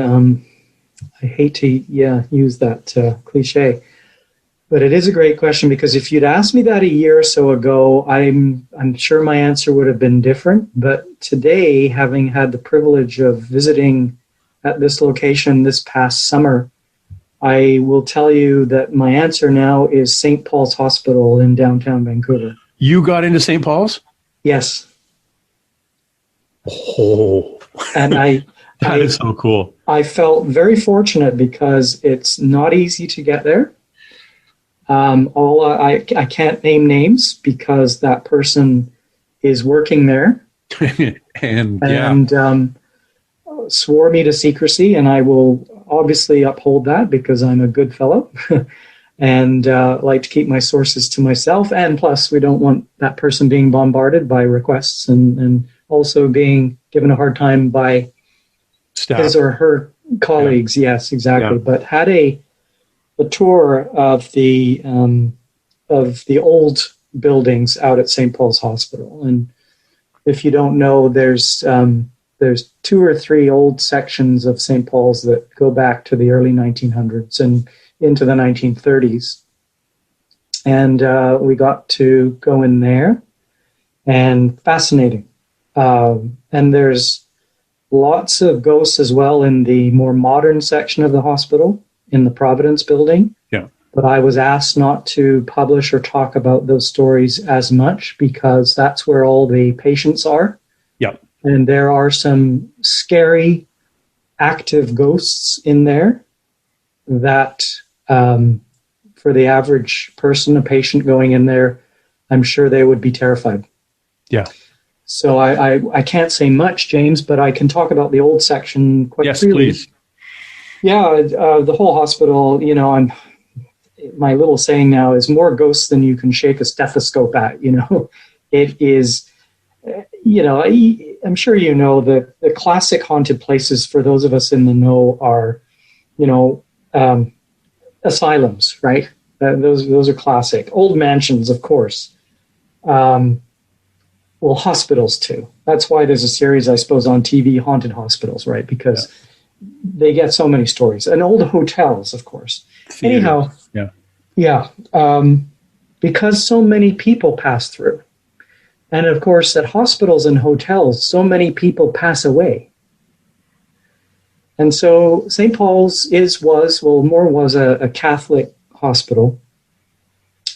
I hate to use that cliche, but it is a great question, because if you'd asked me that a year or so ago, I'm sure my answer would have been different. But today, having had the privilege of visiting at this location this past summer, I will tell you that my answer now is St. Paul's Hospital in downtown Vancouver. You got into St. Paul's? Yes. Oh. And that is so cool. I felt very fortunate because it's not easy to get there. I can't name names because that person is working there and swore me to secrecy, and I will obviously uphold that because I'm a good fellow and like to keep my sources to myself. And plus, we don't want that person being bombarded by requests and also being given a hard time by staff, his or her colleagues. Yeah. Yes, exactly. Yeah. But had a tour of the old buildings out at St. Paul's Hospital. And if you don't know, there's 2 or 3 old sections of St. Paul's that go back to the early 1900s and into the 1930s. And we got to go in there, and fascinating. And there's lots of ghosts as well in the more modern section of the hospital, in the Providence building. Yeah. But I was asked not to publish or talk about those stories as much because that's where all the patients are. Yeah. And there are some scary, active ghosts in there that, for the average person, a patient going in there, I'm sure they would be terrified. Yeah. So I can't say much, James, but I can talk about the old section quite freely. Yes, please. Yeah, the whole hospital, my little saying now is more ghosts than you can shake a stethoscope at, It is, I'm sure the classic haunted places for those of us in the know are, asylums, right? Those are classic. Old mansions, of course. Well, hospitals too. That's why there's a series, I suppose, on TV, Haunted Hospitals, right? Because they get so many stories. And old hotels, of course. Theater. Anyhow, yeah. Because so many people pass through. And of course, at hospitals and hotels, so many people pass away. And so St. Paul's was a Catholic hospital.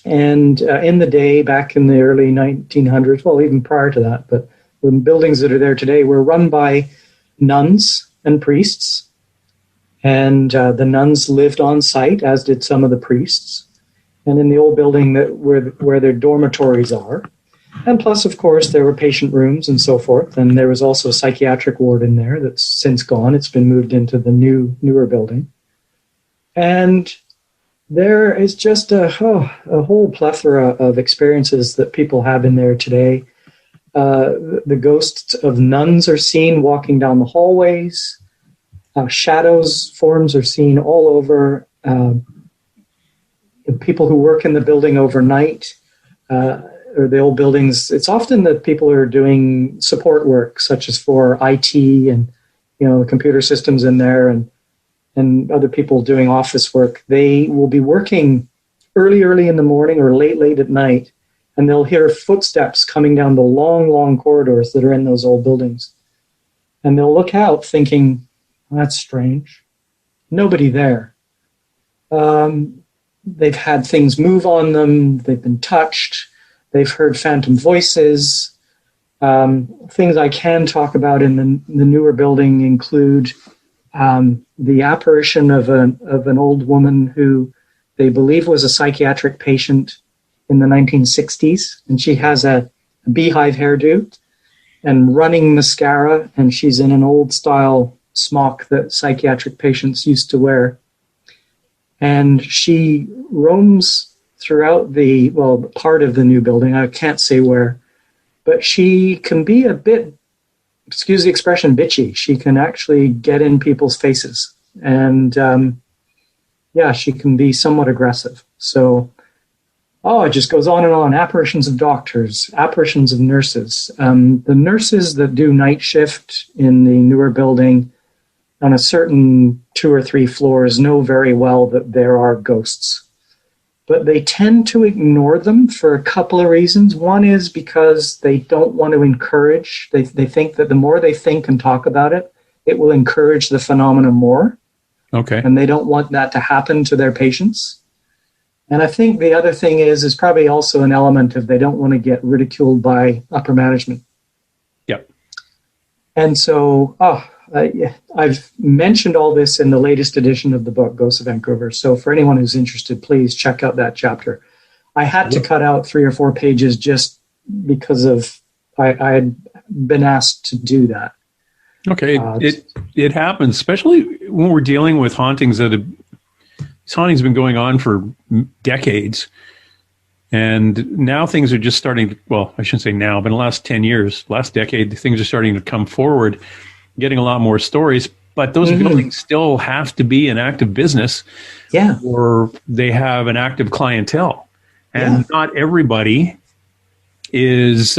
And in the day, back in the early 1900s, well, even prior to that, but the buildings that are there today were run by nuns and priests. And the nuns lived on site, as did some of the priests. And in the old building where their dormitories are. And plus, of course, there were patient rooms and so forth. And there was also a psychiatric ward in there that's since gone. It's been moved into the newer building. And there is just a whole plethora of experiences that people have in there today. The ghosts of nuns are seen walking down the hallways. Shadows, forms are seen all over. People who work in the building overnight, or the old buildings, it's often that people are doing support work, such as for IT and, the computer systems in there, and other people doing office work. They will be working early in the morning or late at night, and they'll hear footsteps coming down the long corridors that are in those old buildings. And they'll look out thinking, that's strange. Nobody there. They've had things move on them. They've been touched. They've heard phantom voices. Things I can talk about in the newer building include the apparition of an old woman who they believe was a psychiatric patient in the 1960s, and she has a beehive hairdo and running mascara, and she's in an old style smock that psychiatric patients used to wear. And she roams throughout part of the new building. I can't say where, but she can be a bit, excuse the expression, bitchy. She can actually get in people's faces. And she can be somewhat aggressive. So, it just goes on and on. Apparitions of doctors, apparitions of nurses. The nurses that do night shift in the newer building on a certain 2 or 3 floors know very well that there are ghosts. But they tend to ignore them for a couple of reasons. One is because they don't want to encourage. They think that the more they think and talk about it, it will encourage the phenomenon more. Okay. And they don't want that to happen to their patients. And I think the other thing is probably also an element of they don't want to get ridiculed by upper management. Yep. And so, I've mentioned all this in the latest edition of the book, Ghosts of Vancouver. So for anyone who's interested, please check out that chapter. I had to cut out 3 or 4 pages just because of I had been asked to do that. Okay, it happens, especially when we're dealing with hauntings this hauntings been going on for decades, and now things are just starting. Well, I shouldn't say now, but in the last 10 years, last decade, things are starting to come forward, getting a lot more stories. But those buildings still have to be an active business, or they have an active clientele, and not everybody is.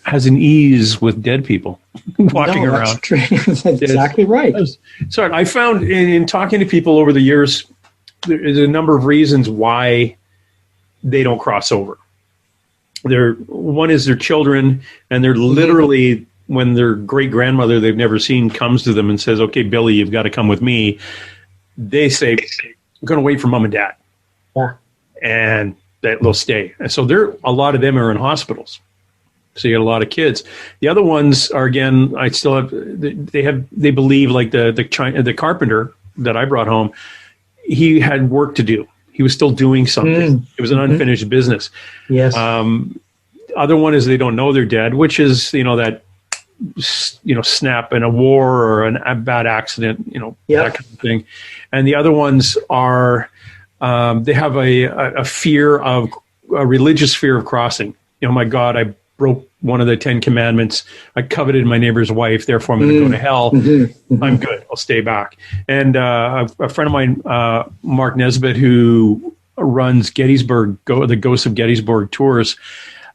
Has an ease with dead people walking around. That's true. That's exactly right. Sorry, I found in talking to people over the years, there is a number of reasons why they don't cross over. One is their children, and they're literally, when their great grandmother they've never seen comes to them and says, "Okay, Billy, you've got to come with me," they say, "I'm going to wait for mom and dad," and that they'll stay. And so a lot of them are in hospitals. So you get a lot of kids. The other ones are, again, they believe, like the carpenter that I brought home, he had work to do. He was still doing something. It was an unfinished business. Yes. Other one is they don't know they're dead, which is, that, snap in a war or a bad accident, that kind of thing. And the other ones are, they have a religious fear of crossing. My God, I broke one of the 10 commandments. I coveted my neighbor's wife, therefore I'm going to go to hell. I'm good. I'll stay back. And a friend of mine, Mark Nesbitt, who runs the Ghosts of Gettysburg tours,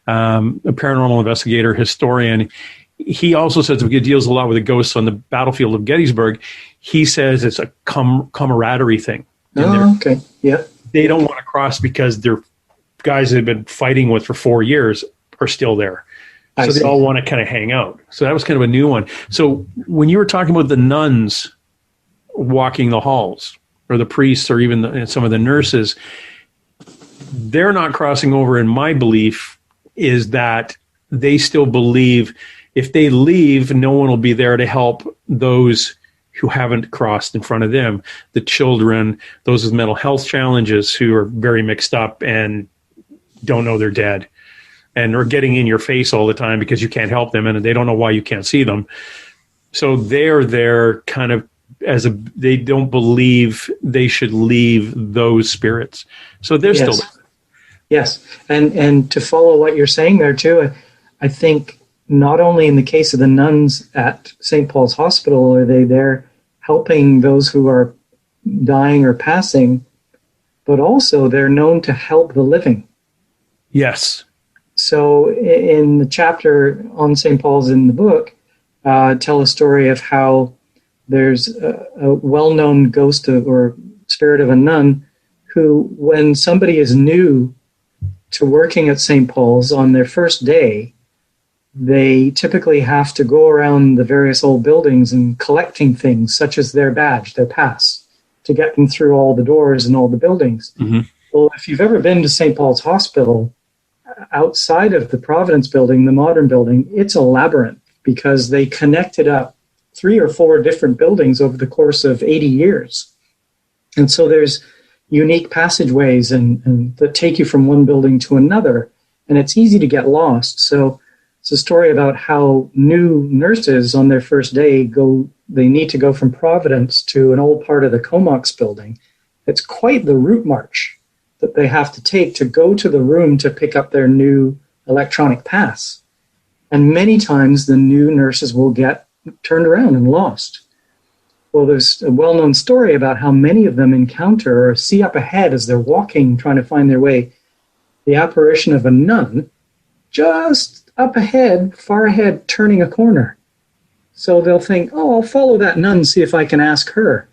a paranormal investigator, historian, he also says he deals a lot with the ghosts on the battlefield of Gettysburg. He says it's a camaraderie thing. Okay. Yeah. They don't want to cross because they're guys they've been fighting with for 4 years are still there. So they all want to kind of hang out. So that was kind of a new one. So when you were talking about the nuns walking the halls, or the priests, or even some of the nurses, they're not crossing over. In my belief is that they still believe if they leave, no one will be there to help those who haven't crossed in front of them. The children, those with mental health challenges who are very mixed up and don't know they're dead, and are getting in your face all the time because you can't help them, and they don't know why you can't see them. So they're there kind of they don't believe they should leave those spirits. So they're still there. Yes. And to follow what you're saying there too, I think not only in the case of the nuns at St. Paul's Hospital are they there helping those who are dying or passing, but also they're known to help the living. Yes. So in the chapter on St. Paul's in the book, tell a story of how there's a well-known ghost or spirit of a nun who, when somebody is new to working at St. Paul's on their first day, they typically have to go around the various old buildings and collecting things such as their badge, their pass, to get them through all the doors and all the buildings. Mm-hmm. Well, if you've ever been to St. Paul's Hospital, outside of the Providence building, the modern building, it's a labyrinth because they connected up 3 or 4 different buildings over the course of 80 years. And so there's unique passageways and that take you from one building to another, and it's easy to get lost. So it's a story about how new nurses on their first day they need to go from Providence to an old part of the Comox building. It's quite the route march that they have to take to go to the room to pick up their new electronic pass. And many times the new nurses will get turned around and lost. Well, there's a well-known story about how many of them encounter or see up ahead as they're walking, trying to find their way, the apparition of a nun just up ahead, far ahead, turning a corner. So they'll think, I'll follow that nun, see if I can ask her.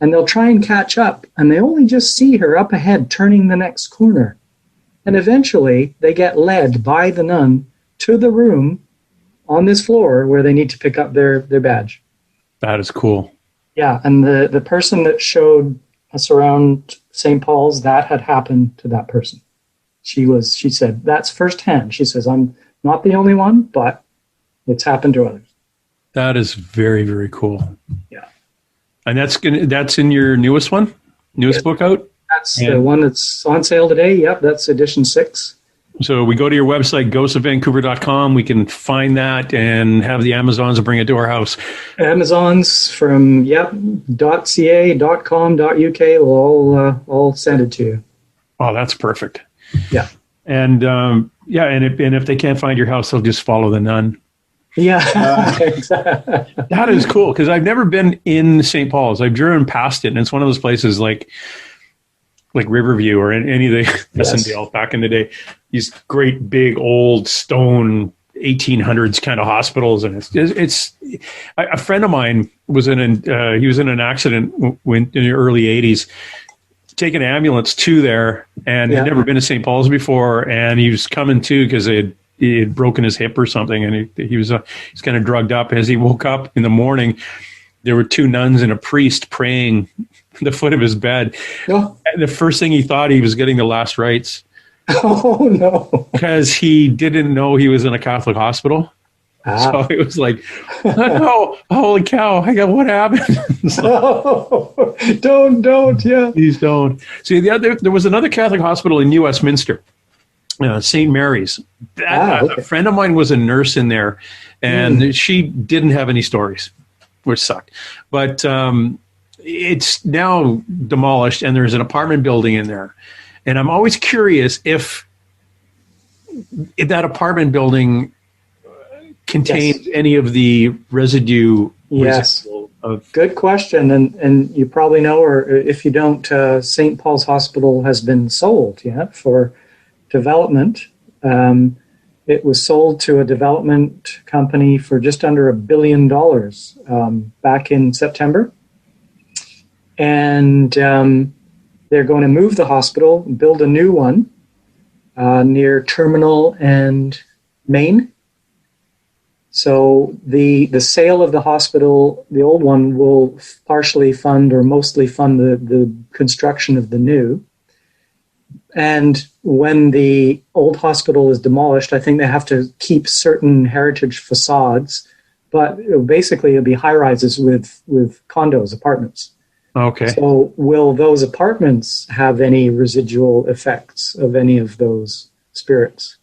And they'll try and catch up, and they only just see her up ahead, turning the next corner. And eventually, they get led by the nun to the room on this floor where they need to pick up their badge. That is cool. Yeah, and the person that showed us around St. Paul's, that had happened to that person. She said, that's firsthand. She says, I'm not the only one, but it's happened to others. That is very, very cool. Yeah. And that's in your newest book out? That's the one that's on sale today. Yep, that's edition 6. So we go to your website, ghostsofvancouver.com. We can find that and have the Amazons bring it to our house. Amazons from, .ca, .com, .uk will all send it to you. Oh, that's perfect. Yeah. And and if they can't find your house, they'll just follow the nun. Yeah, exactly. That is cool because I've never been in St. Paul's. I've driven past it, and it's one of those places like Riverview or any of the Essendale back in the day. These great big old stone 1800s kind of hospitals, and it's a friend of mine was in an accident in the early 80s. Take an ambulance to there, and had never been to St. Paul's before, and he was coming to because he had broken his hip or something, and he was kind of drugged up. As he woke up in the morning, there were 2 nuns and a priest praying at the foot of his bed. Oh. And the first thing he thought, he was getting the last rites. Oh no! Because he didn't know he was in a Catholic hospital. So it was like, oh, holy cow! What happened? Don't, yeah. Please don't. See, there was another Catholic hospital in New Westminster, St. Mary's. A friend of mine was a nurse in there, and she didn't have any stories, which sucked. But it's now demolished, and there's an apartment building in there. And I'm always curious if that apartment building contains any of the residue. Yes. Good question. And you probably know, or if you don't, St. Paul's Hospital has been sold for development. It was sold to a development company for just under $1 billion back in September. And they're going to move the hospital, build a new one near Terminal and Main. So the sale of the hospital, the old one, will partially fund or mostly fund the construction of the new. And when the old hospital is demolished, I think they have to keep certain heritage facades, but basically it'll be high-rises with condos, apartments. Okay. So will those apartments have any residual effects of any of those spirits?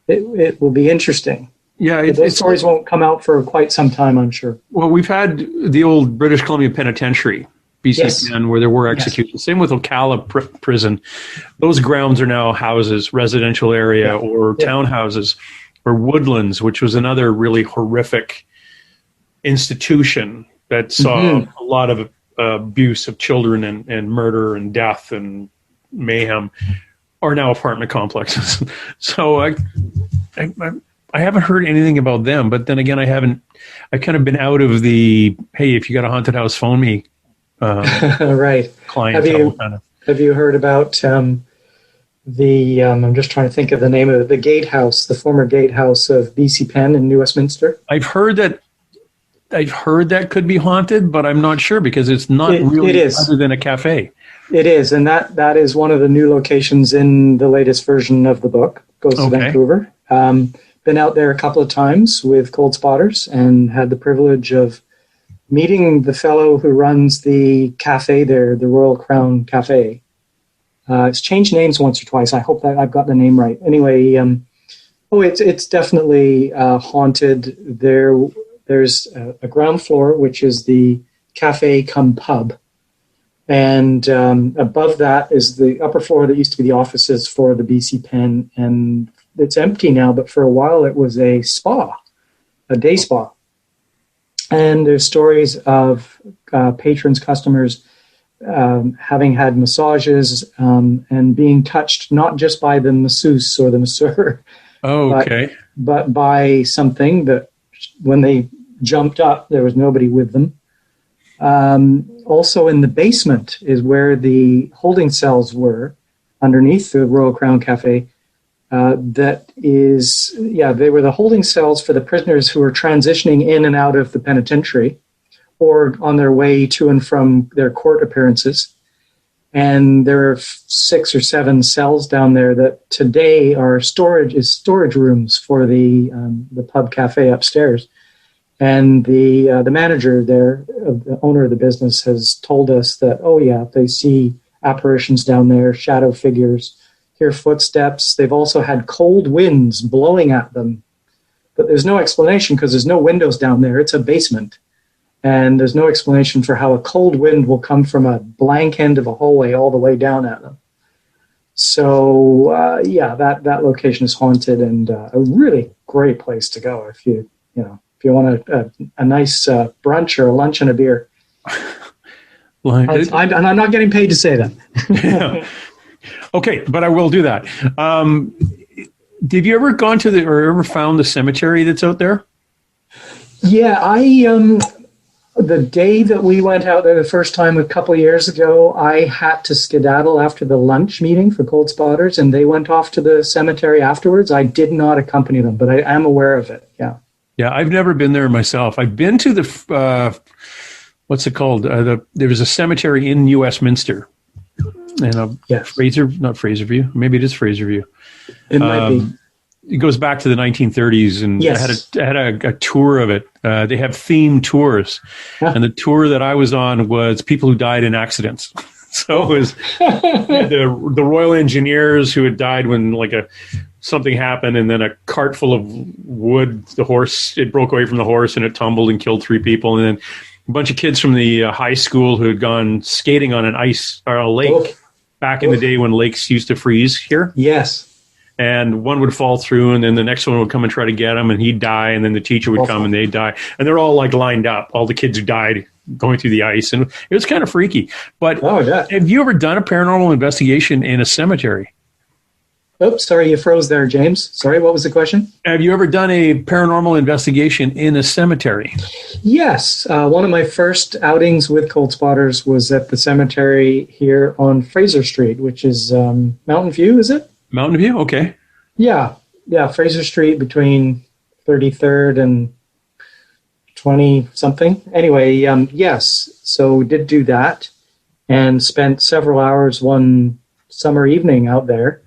It will be interesting. Yeah, those stories won't come out for quite some time, I'm sure. Well, we've had the old British Columbia Penitentiary, BC, where there were executions. Same with Ocala Prison. Those grounds are now houses, residential area, or townhouses. or Woodlands, which was another really horrific institution that saw a lot of abuse of children and murder and death and mayhem, are now apartment complexes. So I haven't heard anything about them, but then again, I've kind of been out of the, hey, if you got a haunted house, phone me. Right. Clientele Have you heard about I'm just trying to think of the name of it, the gatehouse, the former gatehouse of BC Penn in New Westminster? I've heard that could be haunted, but I'm not sure because it's not really other than a cafe. It is, and that is one of the new locations in the latest version of the book. Goes to Vancouver. Been out there a couple of times with Cold Spotters and had the privilege of meeting the fellow who runs the cafe there, the Royal Crown Cafe. It's changed names once or twice. I hope that I've got the name right. Anyway, it's definitely haunted. There's a ground floor, which is the cafe cum pub. And above that is the upper floor that used to be the offices for the BC Penn. And it's empty now, but for a while it was a spa, a day spa. And there's stories of patrons, customers having had massages and being touched not just by the masseuse or the masseur, but by something that when they jumped up, there was nobody with them. Also in the basement is where the holding cells were underneath the Royal Crown Cafe. They were the holding cells for the prisoners who were transitioning in and out of the penitentiary or on their way to and from their court appearances. And there are 6 or 7 cells down there that today are storage rooms for the pub cafe upstairs. And the manager there, the owner of the business, has told us that, they see apparitions down there, shadow figures, hear footsteps. They've also had cold winds blowing at them. But there's no explanation because there's no windows down there. It's a basement. And there's no explanation for how a cold wind will come from a blank end of a hallway all the way down at them. So, that location is haunted and a really great place to go if you want a nice brunch or a lunch and a beer. I'm not getting paid to say that. Yeah. Okay, but I will do that. Have you ever gone to or ever found the cemetery that's out there? Yeah, the day that we went out there the first time a couple of years ago, I had to skedaddle after the lunch meeting for Cold Spotters, and they went off to the cemetery afterwards. I did not accompany them, but I am aware of it, yeah. Yeah, I've never been there myself. I've been to the, what's it called? There was a cemetery in New Westminster. And not Fraserview. Maybe it is Fraserview. It might be. It goes back to the 1930s, and yes. I had a tour of it. They have themed tours, and the tour that I was on was people who died in accidents. So it was the Royal Engineers who had died when something happened, and then a cart full of wood. It broke away from the horse, and it tumbled and killed 3 people, and then a bunch of kids from the high school who had gone skating on a lake back in the day when lakes used to freeze here. Yes. And one would fall through, and then the next one would come and try to get him, and he'd die, and then the teacher would come, and they'd die. And they're all lined up, all the kids who died going through the ice. And it was kind of freaky. But have you ever done a paranormal investigation in a cemetery? Oops, sorry, you froze there, James. Sorry, what was the question? Have you ever done a paranormal investigation in a cemetery? Yes. One of my first outings with Cold Spotters was at the cemetery here on Fraser Street, which is Mountain View, is it? Mountain View? Okay. Yeah, Fraser Street between 33rd and 20-something. Anyway, yes, so we did do that and spent several hours one summer evening out there.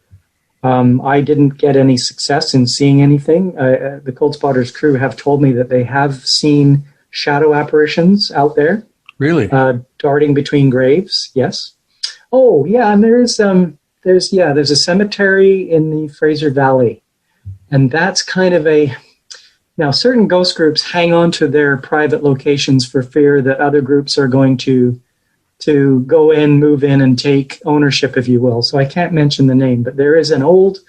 I didn't get any success in seeing anything. The Cold Spotters crew have told me that they have seen shadow apparitions out there. Really? Darting between graves, yes. Oh, yeah, and there's a cemetery in the Fraser Valley. And that's kind of now certain ghost groups hang on to their private locations for fear that other groups are going to go in, move in, and take ownership, if you will. So I can't mention the name, but there is an old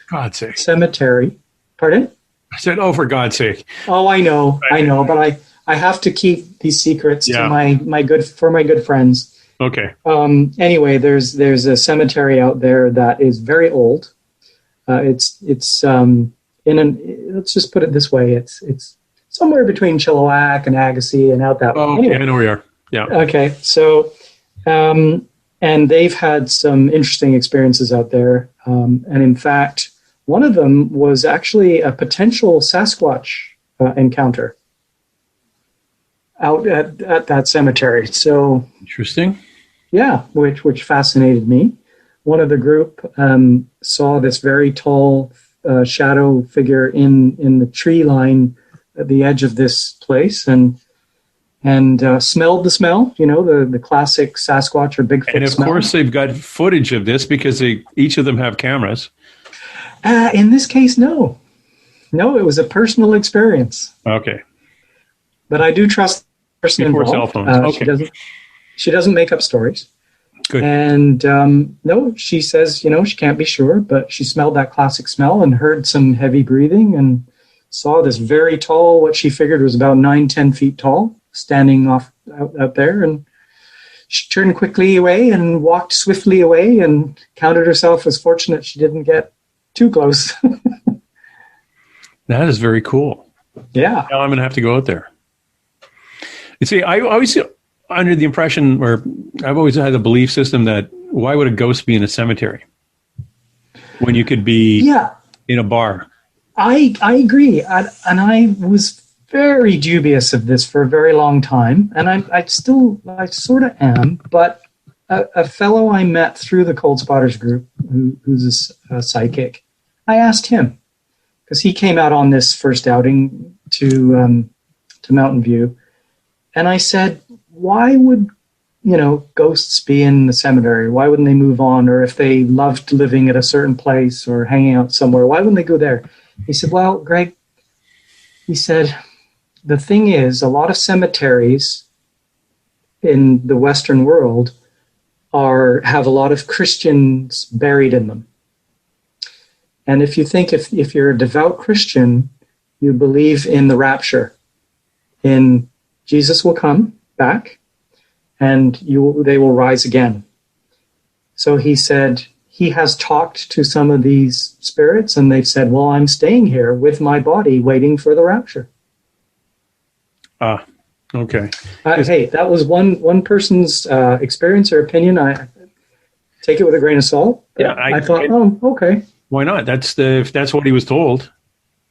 cemetery. Pardon? I said, "Oh, for God's sake!" Oh, I know, but I have to keep these secrets to my good friends. Okay. Anyway, there's a cemetery out there that is very old. It's let's just put it this way. It's somewhere between Chilliwack and Agassiz and out that way. Oh, okay. Anyway. I know where you are. Yeah. Okay. So, and they've had some interesting experiences out there. And in fact, one of them was actually a potential Sasquatch encounter out at that cemetery. So interesting. Yeah, which fascinated me. One of the group saw this very tall shadow figure in the tree line at the edge of this place, and smelled the smell. You know, the classic Sasquatch or Bigfoot. And of smell. course, they've got footage of this because each of them have cameras. In this case, no, it was a personal experience. Okay, but I do trust the person before involved. Cell phones. Okay. She doesn't make up stories. Good. And no, she says, she can't be sure, but she smelled that classic smell and heard some heavy breathing and saw this very tall, what she figured was about 9-10 feet tall, standing off out there. And she turned quickly away and walked swiftly away and counted herself as fortunate she didn't get too close. That is very cool. Yeah. Now I'm going to have to go out there. You see, I always under the impression, or I've always had the belief system that why would a ghost be in a cemetery when you could be in a bar? I agree. And I was very dubious of this for a very long time. And I sort of am. But a fellow I met through the Cold Spotters group, who's a psychic, I asked him, because he came out on this first outing to Mountain View. And I said, why would, ghosts be in the cemetery? Why wouldn't they move on? Or if they loved living at a certain place or hanging out somewhere, why wouldn't they go there? He said, well, Greg, he said, the thing is, a lot of cemeteries in the Western world have a lot of Christians buried in them. And if you think if you're a devout Christian, you believe in the rapture, in Jesus will come back and they will rise again. So he said he has talked to some of these spirits and they've said, well, I'm staying here with my body waiting for the rapture. Okay. Hey, that was one person's experience or opinion. I take it with a grain of salt. Yeah, I thought, okay. Why not? If that's what he was told.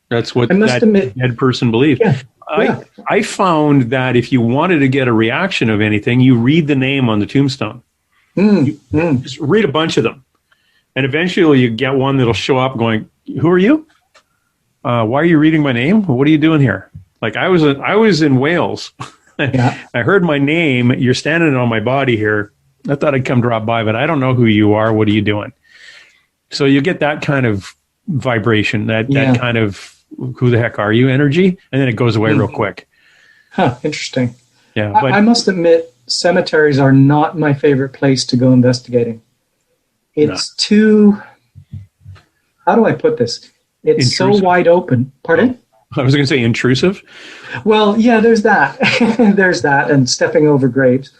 That's what that dead person believed. Yeah. I found that if you wanted to get a reaction of anything, you read the name on the tombstone. Just read a bunch of them. And eventually you get one that'll show up going, who are you? Why are you reading my name? What are you doing here? Like I was in Wales. Yeah. I heard my name. You're standing on my body here. I thought I'd come drop by, but I don't know who you are. What are you doing? So you get that kind of vibration, that kind of who the heck are you energy, and then it goes away real quick. Interesting. Yeah, but I must admit, cemeteries are not my favorite place to go investigating. It's too, how do I put this? It's intrusive. So wide open. Pardon? I was going to say intrusive. Well, yeah, there's that. There's that, and stepping over graves.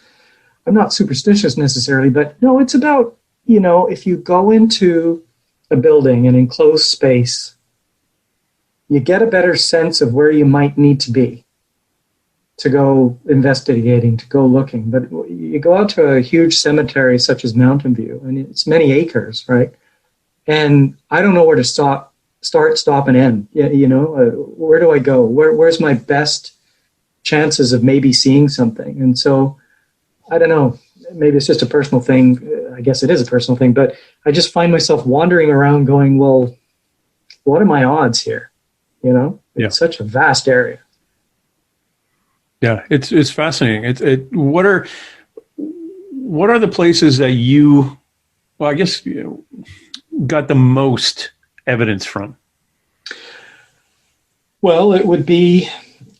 I'm not superstitious necessarily, but no, it's about, if you go into a building, an enclosed space, you get a better sense of where you might need to be to go investigating, to go looking. But you go out to a huge cemetery such as Mountain View, and it's many acres, right? And I don't know where to start, stop, and end. Where do I go? Where's my best chances of maybe seeing something? And so, I don't know. Maybe it's just a personal thing. I guess it is a personal thing, but I just find myself wandering around going, well, what are my odds here? It's such a vast area. Yeah, it's fascinating. What are the places that you, well, I guess, got the most evidence from? Well, it would be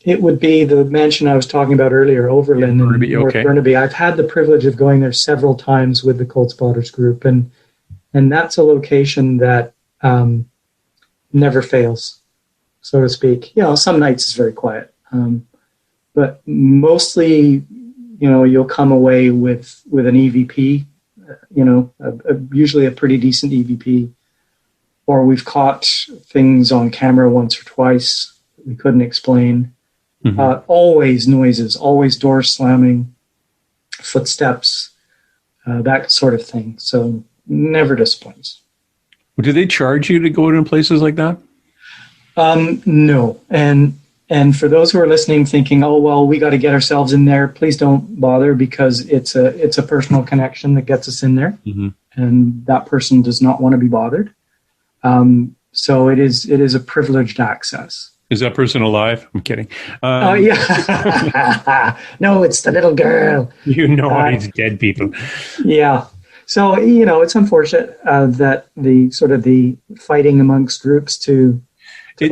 the mansion I was talking about earlier, Overland in North Burnaby. I've had the privilege of going there several times with the Cold Spotters group, and that's a location that never fails. so to speak. Some nights it's very quiet, but mostly, you'll come away with an EVP, usually a pretty decent EVP, or we've caught things on camera once or twice that we couldn't explain. Mm-hmm. Always noises, always doors slamming, footsteps, that sort of thing. So never disappoints. Do they charge you to go to places like that? No. And for those who are listening thinking, oh, well, we got to get ourselves in there, please don't bother, because it's a personal connection that gets us in there. Mm-hmm. And that person does not want to be bothered. So it is a privileged access. Is that person alive? I'm kidding. Oh, yeah. No, it's the little girl. It's dead people. Yeah. So, it's unfortunate that the fighting amongst groups to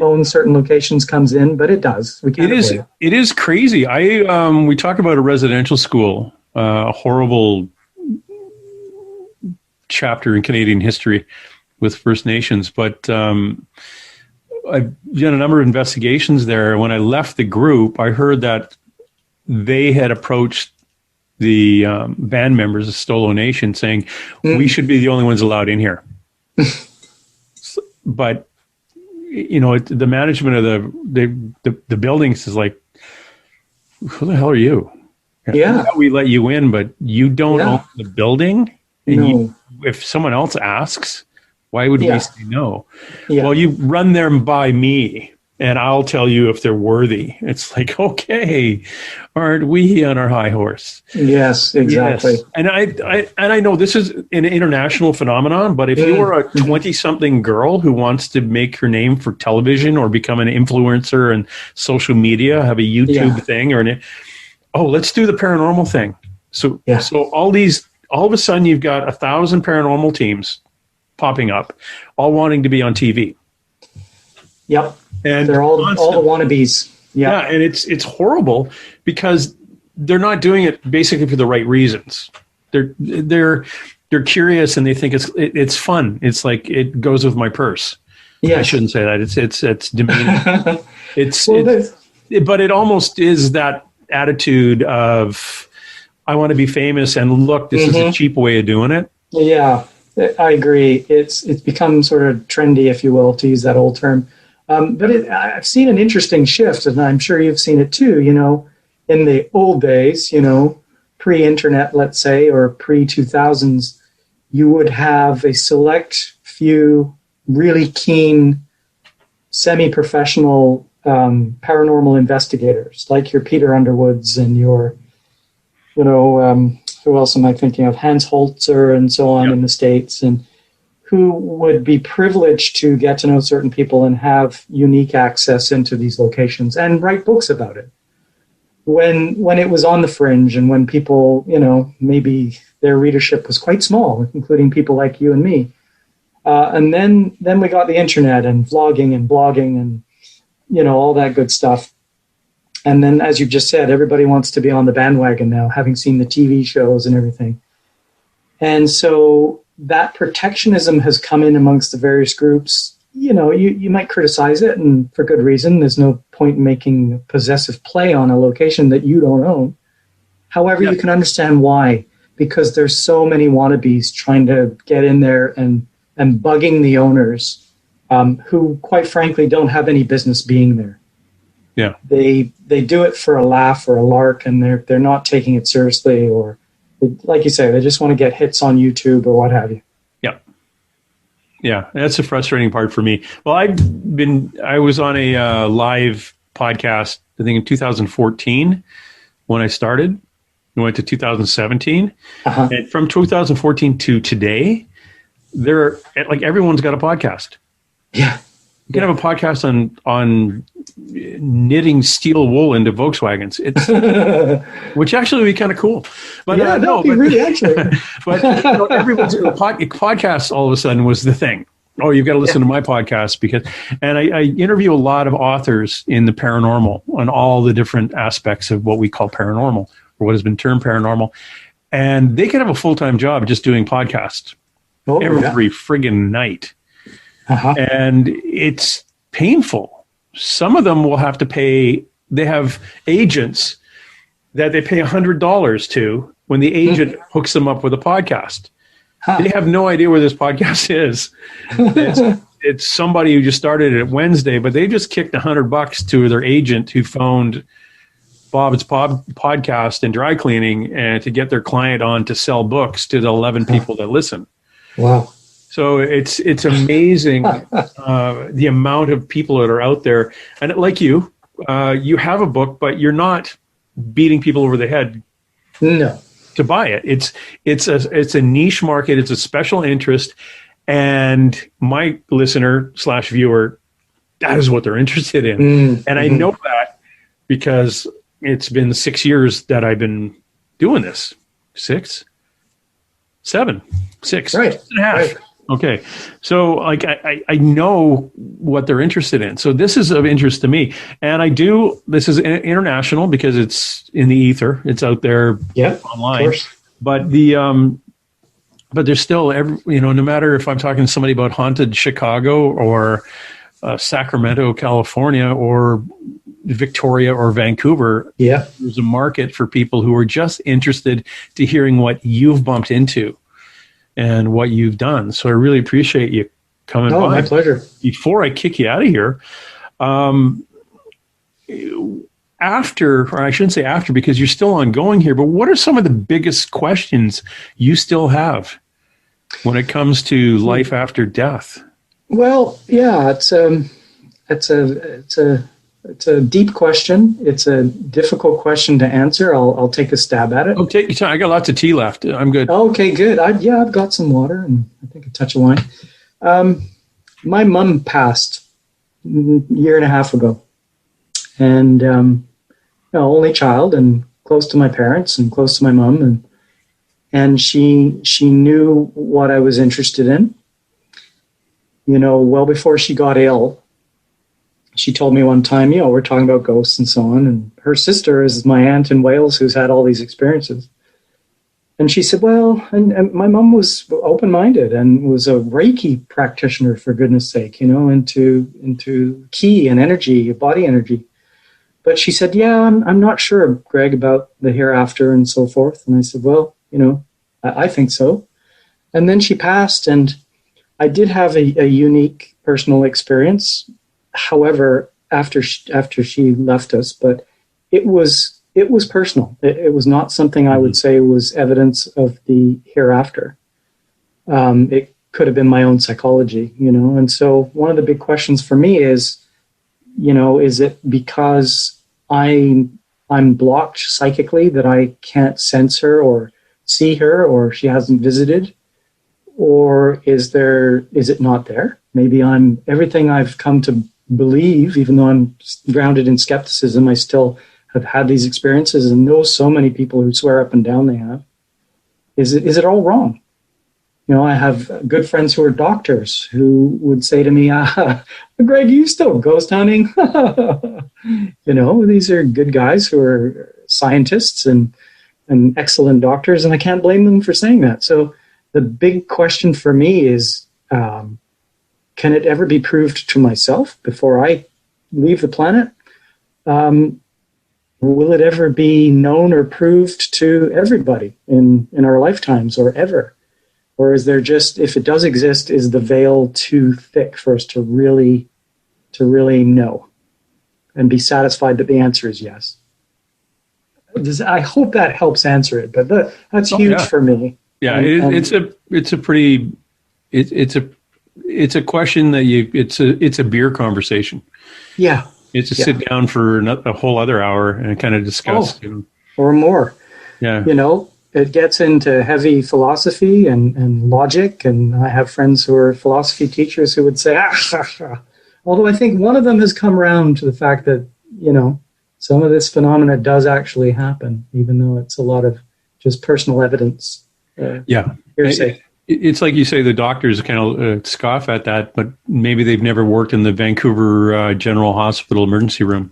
own certain locations comes in, but it does. It is crazy. We talk about a residential school, a horrible chapter in Canadian history with First Nations, but I've done a number of investigations there. When I left the group, I heard that they had approached the band members of Stolo Nation saying, we should be the only ones allowed in here. But, the management of the buildings is like, who the hell are you? Yeah. We let you in, but you don't own the building. And if someone else asks, why would we say no? Yeah. Well, you run them by me, and I'll tell you if they're worthy. It's like, okay, aren't we on our high horse? Yes, exactly. Yes. And I know this is an international phenomenon, but if you're a 20-something girl who wants to make her name for television or become an influencer and social media, have a YouTube thing, let's do the paranormal thing. So all of a sudden you've got 1,000 paranormal teams popping up, all wanting to be on TV. Yep. And they're all the wannabes. Yeah, and it's horrible because they're not doing it basically for the right reasons. They're curious and they think it's fun. It's like it goes with my purse. Yeah, I shouldn't say that. It's demeaning. But it almost is that attitude of I want to be famous and look, this is a cheap way of doing it. Yeah. I agree. It's become sort of trendy, if you will, to use that old term. But I've seen an interesting shift, and I'm sure you've seen it too. In the old days, pre-internet, let's say, or pre-2000s, you would have a select few really keen, semi-professional paranormal investigators, like your Peter Underwoods and your, who else am I thinking of? Hans Holzer and so on in the States, and who would be privileged to get to know certain people and have unique access into these locations and write books about it. When it was on the fringe and when people, maybe their readership was quite small, including people like you and me. And then we got the internet and vlogging and blogging and, all that good stuff. And then, as you just said, everybody wants to be on the bandwagon now, having seen the TV shows and everything. And so that protectionism has come in amongst the various groups. You might criticize it, and for good reason. There's no point in making possessive play on a location that you don't own. However, you can understand why, because there's so many wannabes trying to get in there and bugging the owners, who, quite frankly, don't have any business being there. Yeah, they do it for a laugh or a lark, and they're not taking it seriously, or like you say, they just want to get hits on YouTube or what have you. Yeah, that's the frustrating part for me. Well, I was on a live podcast, I think in 2014 when I started. We went to 2017, and from 2014 to today, everyone's got a podcast. Yeah. You can have a podcast on knitting steel wool into Volkswagens. Which actually would be kind of cool. But really actually. But everyone's podcast all of a sudden was the thing. Oh, you've got to listen to my podcast and I interview a lot of authors in the paranormal on all the different aspects of what we call paranormal or what has been termed paranormal, and they could have a full-time job just doing podcasts every friggin' night. And it's painful. some of them will have to pay. They have agents that they pay $100 to when the agent hooks them up with a podcast. Huh. They have no idea where this podcast is. It's somebody who just started it Wednesday, but they just kicked $100 to their agent who phoned Bob's podcast and dry cleaning and to get their client on to sell books to the 11 people that listen. Wow. So it's amazing the amount of people that are out there. And like you have a book, but you're not beating people over the head to buy it. It's a niche market. It's a special interest. And my listener / viewer, that is what they're interested in. And I know that because it's been 6 years that I've been doing this. 6? 7? 6. Right. 6.5. Right. Okay. So like I know what they're interested in. So this is of interest to me. And this is international because it's in the ether. It's out there online. But but there's still no matter if I'm talking to somebody about haunted Chicago or Sacramento, California, or Victoria or Vancouver, there's a market for people who are just interested to hearing what you've bumped into and what you've done. So I really appreciate you coming by. Oh, my pleasure. Before I kick you out of here, or I shouldn't say after because you're still ongoing here, but what are some of the biggest questions you still have when it comes to life after death? Well, yeah, it's a deep question. It's a difficult question to answer. I'll take a stab at it. Oh, take your time. I got lots of tea left. I'm good. Okay, good. I've got some water and I think a touch of wine. My mom passed a year and a half ago, and only child and close to my parents and close to my mom, and she knew what I was interested in. Well before she got ill. She told me one time, we're talking about ghosts and so on. And her sister is my aunt in Wales who's had all these experiences. And she said, well, and my mom was open-minded and was a Reiki practitioner, for goodness sake, into ki and energy, body energy. But she said, I'm not sure, Greg, about the hereafter and so forth. And I said, well, I think so. And then she passed, and I did have a unique personal experience. However, after she left us, but it was personal. It was not something I would say was evidence of the hereafter. It could have been my own psychology, And so one of the big questions for me is, is it because I'm blocked psychically that I can't sense her or see her, or she hasn't visited, or is it not there? Maybe everything I've come to believe, even though I'm grounded in skepticism, I still have had these experiences and know so many people who swear up and down they have. Is it all wrong? I have good friends who are doctors who would say to me, Greg, you still ghost hunting? These are good guys who are scientists and excellent doctors, and I can't blame them for saying that. So the big question for me is, can it ever be proved to myself before I leave the planet? Will it ever be known or proved to everybody in our lifetimes or ever? Or is there just, if it does exist, is the veil too thick for us to really know and be satisfied that the answer is yes? I hope that helps answer it, but that's huge for me. Yeah, it's a question that it's a beer conversation. Yeah. It's sit down for a whole other hour and kind of discuss. Or more. Yeah. It gets into heavy philosophy and logic. And I have friends who are philosophy teachers who would say, although I think one of them has come around to the fact that, some of this phenomena does actually happen, even though it's a lot of just personal evidence. Hearsay. It's like you say, the doctors kind of scoff at that, but maybe they've never worked in the Vancouver General Hospital emergency room.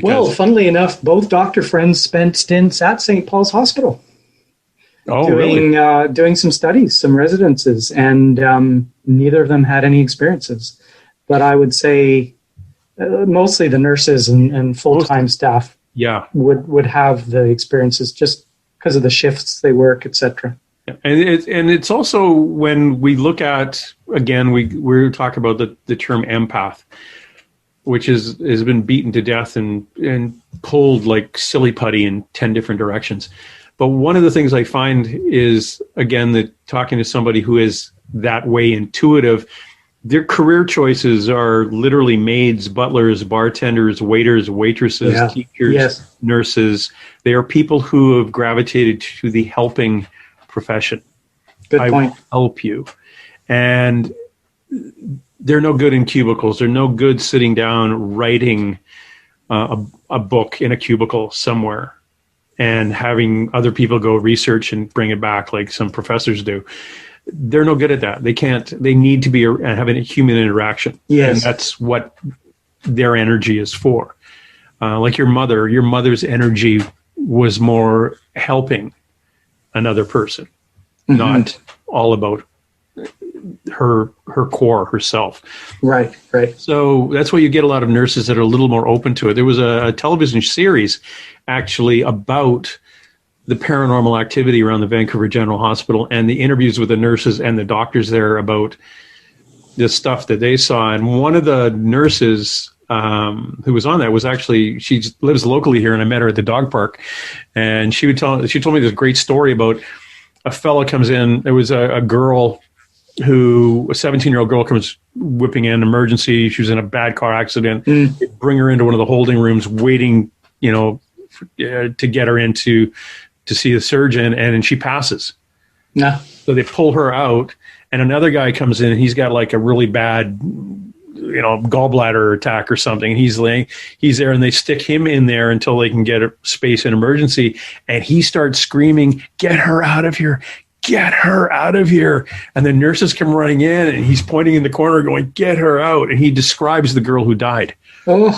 Well, funnily enough, both doctor friends spent stints at St. Paul's Hospital. Doing some studies, some residences, and neither of them had any experiences. But I would say mostly the nurses and full-time staff Yeah. would have the experiences just because of the shifts they work, etc. And it's also when we look at, again, we're talking about the term empath, which has been beaten to death and pulled like silly putty in 10 different directions. But one of the things I find is, again, that talking to somebody who is that way intuitive, their career choices are literally maids, butlers, bartenders, waiters, waitresses, teachers, nurses. They are people who have gravitated to the helping profession. Good point. Will help you. And they're no good in cubicles. They're no good sitting down writing a book in a cubicle somewhere and having other people go research and bring it back like some professors do. They're no good at that. They can't. They need to be having a human interaction. Yes. And that's what their energy is for. Like your mother's energy was more helping another person, not all about her core, herself. Right. So that's why you get a lot of nurses that are a little more open to it. There was a television series actually about the paranormal activity around the Vancouver General Hospital and the interviews with the nurses and the doctors there about the stuff that they saw. And one of the nurses who was on that was actually, she lives locally here, and I met her at the dog park. And she told me this great story about a fella comes in. There was a girl a 17-year-old girl comes whipping in, emergency. She was in a bad car accident. They bring her into one of the holding rooms, waiting, to get her in to see the surgeon, and she passes. No. So they pull her out, and another guy comes in, and he's got like a really bad, gallbladder attack or something. He's there, and they stick him in there until they can get a space in emergency. And he starts screaming, "Get her out of here! Get her out of here!" And the nurses come running in, and he's pointing in the corner going, "Get her out." And he describes the girl who died, who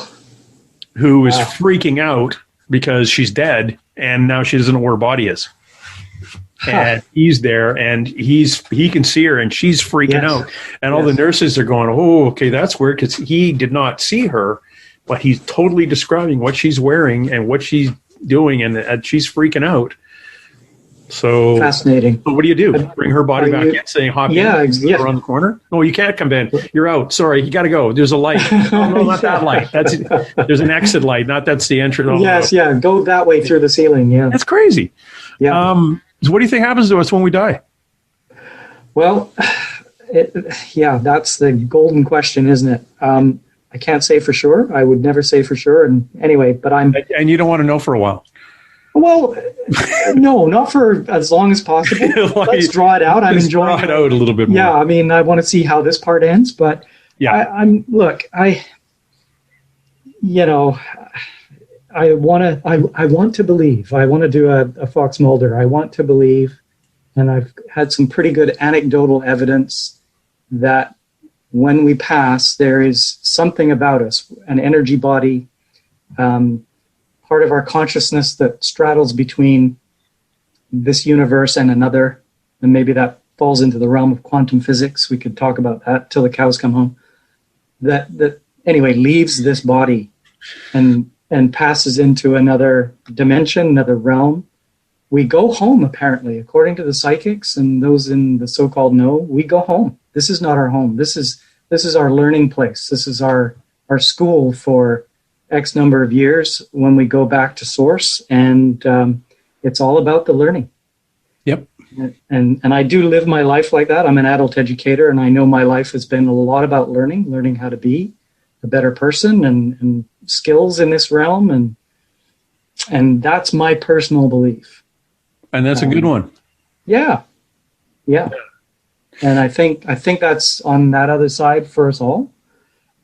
is freaking out because she's dead, and now she doesn't know where her body is. And he's there, and he can see her, and she's freaking out. And all the nurses are going, "Oh, okay, that's weird," because he did not see her, but he's totally describing what she's wearing and what she's doing, and she's freaking out. So fascinating. So what do you do? Bring her body back in, saying, "Hop in, around the corner." "No, you can't come in. You're out. Sorry, you got to go. There's a light." "No, not that light. There's an exit light. That's the entrance." Go that way through the ceiling. Yeah, that's crazy. Yeah. So what do you think happens to us when we die? Well, that's the golden question, isn't it? I can't say for sure. I would never say for sure. And anyway, but and you don't want to know for a while. Well, no, not for as long as possible. Let's draw it out. I'm enjoying it out a little bit more. Yeah, I mean, I want to see how this part ends, but I want to believe. I want to do a Fox Mulder. I want to believe, and I've had some pretty good anecdotal evidence that when we pass, there is something about us, an energy body, part of our consciousness that straddles between this universe and another, and maybe that falls into the realm of quantum physics. We could talk about that till the cows come home. That anyway leaves this body and passes into another dimension, another realm. We go home, apparently, according to the psychics and those in the so-called know. We go home. This is not our home. This is our learning place. This is our school for X number of years when we go back to source, and it's all about the learning. Yep. And I do live my life like that. I'm an adult educator, and I know my life has been a lot about learning how to be a better person and skills in this realm, and that's my personal belief. And that's a good one. Yeah. And I think that's on that other side for us all.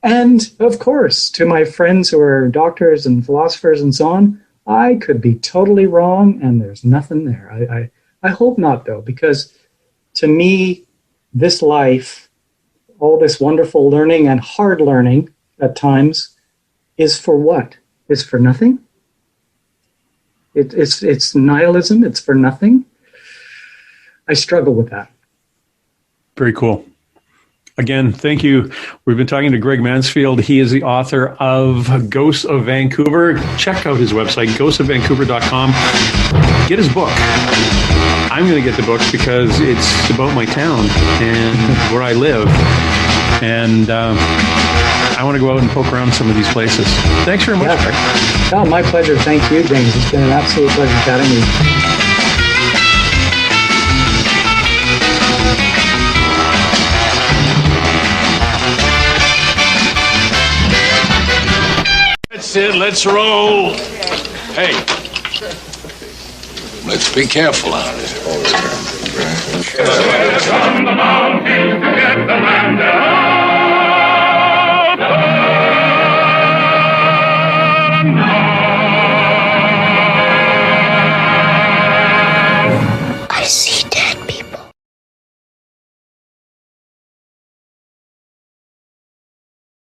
And of course, to my friends who are doctors and philosophers and so on, I could be totally wrong, and there's nothing there. I hope not, though, because to me, this life, all this wonderful learning and hard learning at times, is for what? It's for nothing. It's nihilism. It's for nothing. I struggle with that. Very cool. Again, thank you. We've been talking to Greg Mansfield. He is the author of Ghosts of Vancouver. Check out his website, ghostsofvancouver.com. Get his book. I'm going to get the book because it's about my town and where I live. And I want to go out and poke around some of these places. Thanks very much, Greg. Oh, my pleasure. Thank you, James. It's been an absolute pleasure chatting with you. That's it, let's roll. Hey, let's be careful out there. From the mountains to get the land